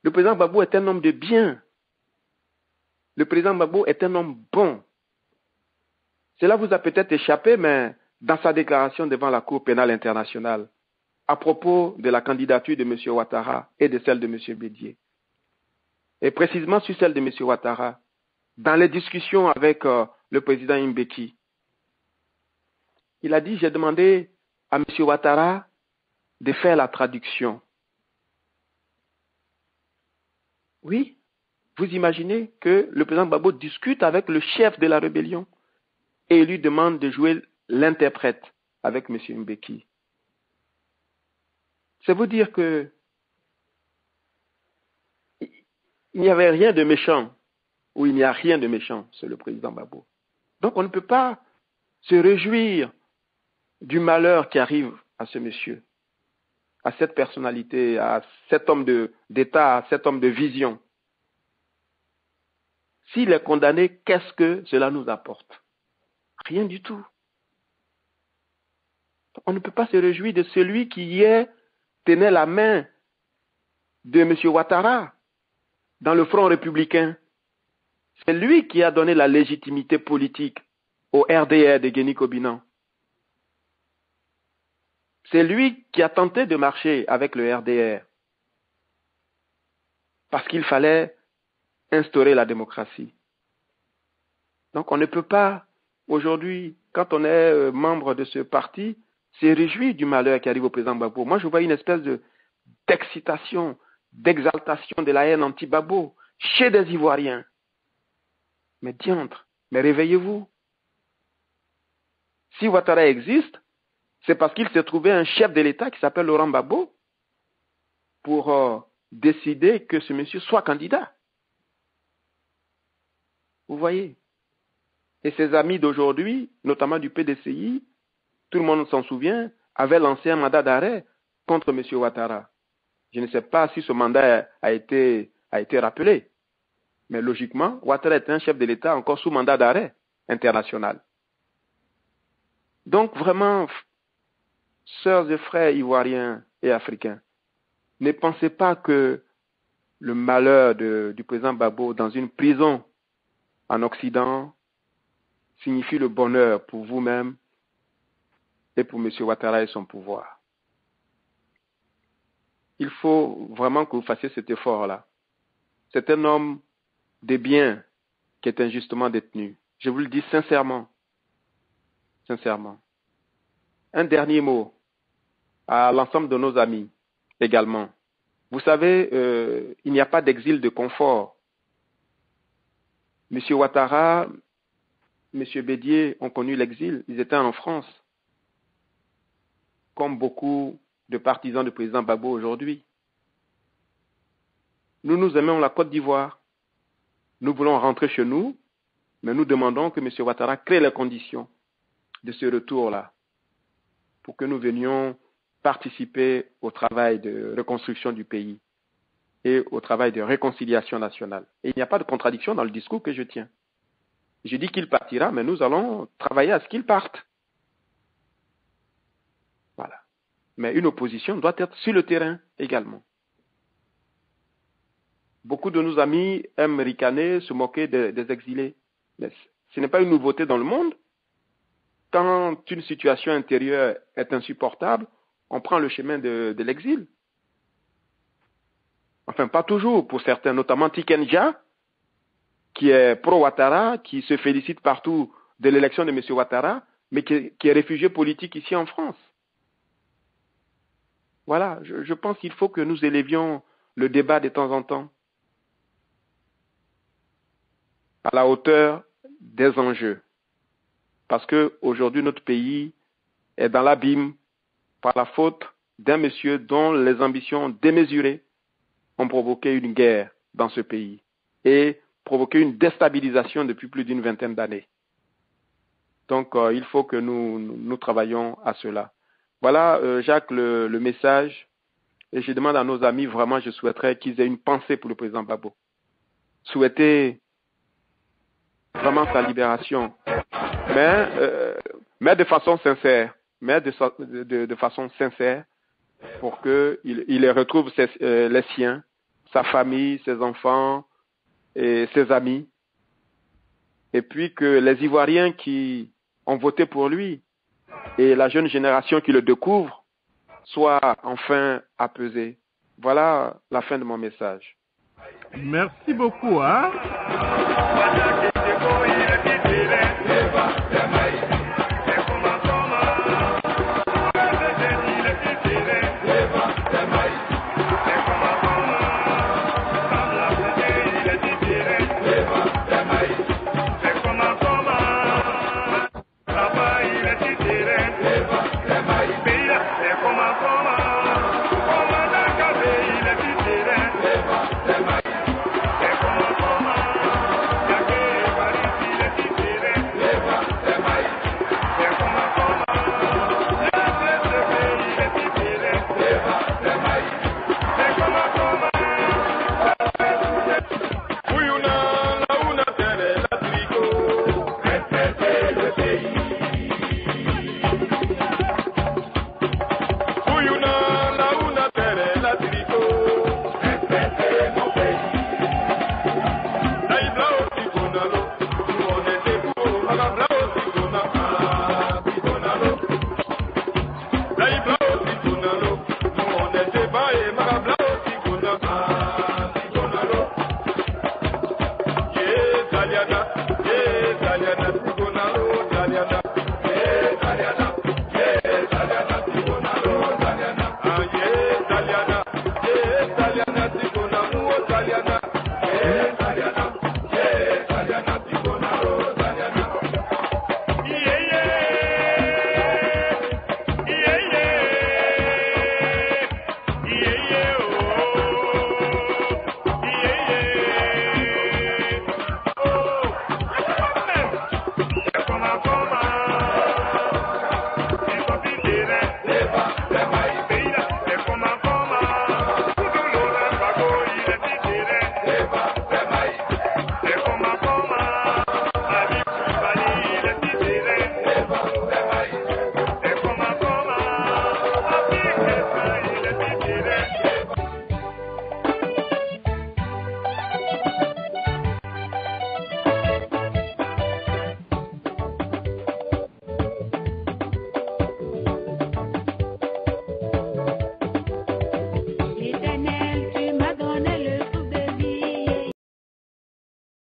Le président Gbagbo est un homme de bien. Le président Gbagbo est un homme bon. Cela vous a peut-être échappé, mais dans sa déclaration devant la Cour pénale internationale, à propos de la candidature de M. Ouattara et de celle de M. Bédié, et précisément sur celle de M. Ouattara, dans les discussions avec le président Mbeki, il a dit, j'ai demandé à M. Ouattara de faire la traduction. Oui, vous imaginez que le président Gbagbo discute avec le chef de la rébellion et il lui demande de jouer l'interprète avec M. Mbeki. C'est vous dire que il n'y avait rien de méchant, ou il n'y a rien de méchant sur le président Gbagbo. Donc on ne peut pas se réjouir du malheur qui arrive à ce monsieur, à cette personnalité, à cet homme d'État, à cet homme de vision. S'il est condamné, qu'est-ce que cela nous apporte? Rien du tout. On ne peut pas se réjouir de celui qui hier tenait la main de M. Ouattara dans le front républicain. C'est lui qui a donné la légitimité politique au RDR de Guénie-Kobinan. C'est lui qui a tenté de marcher avec le RDR parce qu'il fallait instaurer la démocratie. Donc on ne peut pas, aujourd'hui, quand on est membre de ce parti, s'est réjoui du malheur qui arrive au président Gbagbo. Moi, je vois une espèce d'excitation, d'exaltation de la haine anti-Gbagbo chez des Ivoiriens. Mais diantre, mais réveillez-vous. Si Ouattara existe, c'est parce qu'il s'est trouvé un chef de l'État qui s'appelle Laurent Gbagbo pour décider que ce monsieur soit candidat. Vous voyez? Et ses amis d'aujourd'hui, notamment du PDCI, tout le monde s'en souvient, avaient lancé un mandat d'arrêt contre M. Ouattara. Je ne sais pas si ce mandat a été rappelé. Mais logiquement, Ouattara est un chef de l'État encore sous mandat d'arrêt international. Donc vraiment, sœurs et frères ivoiriens et africains, ne pensez pas que le malheur du président Gbagbo dans une prison en Occident signifie le bonheur pour vous-même et pour M. Ouattara et son pouvoir. Il faut vraiment que vous fassiez cet effort-là. C'est un homme de bien qui est injustement détenu. Je vous le dis sincèrement. Sincèrement. Un dernier mot à l'ensemble de nos amis également. Vous savez, il n'y a pas d'exil de confort. M. Ouattara, M. Bédier ont connu l'exil. Ils étaient en France. Comme beaucoup de partisans du président Gbagbo aujourd'hui. Nous aimons la Côte d'Ivoire. Nous voulons rentrer chez nous, mais nous demandons que M. Ouattara crée les conditions de ce retour-là pour que nous venions participer au travail de reconstruction du pays et au travail de réconciliation nationale. Et il n'y a pas de contradiction dans le discours que je tiens. Je dis qu'il partira, mais nous allons travailler à ce qu'il parte. Voilà. Mais une opposition doit être sur le terrain également. Beaucoup de nos amis aiment ricaner, se moquer des exilés. Mais ce n'est pas une nouveauté dans le monde. Quand une situation intérieure est insupportable, on prend le chemin de l'exil. Enfin, pas toujours pour certains, notamment Tikenja, qui est pro-Ouattara, qui se félicite partout de l'élection de M. Ouattara, mais qui est réfugié politique ici en France. Voilà, je pense qu'il faut que nous élevions le débat de temps en temps à la hauteur des enjeux. Parce qu'aujourd'hui, notre pays est dans l'abîme par la faute d'un monsieur dont les ambitions démesurées ont provoqué une guerre dans ce pays et provoqué une déstabilisation depuis plus d'une vingtaine d'années. Donc, il faut que nous travaillions à cela. Voilà, Jacques, le message. Et je demande à nos amis, vraiment, je souhaiterais qu'ils aient une pensée pour le président Gbagbo. Souhaiter vraiment sa libération. Mais de façon sincère. Mais de façon sincère pour qu'il retrouve les siens, sa famille, ses enfants et ses amis. Et puis que les Ivoiriens qui ont voté pour lui et la jeune génération qui le découvre soient enfin apaisés. Voilà la fin de mon message. Merci beaucoup. Baby,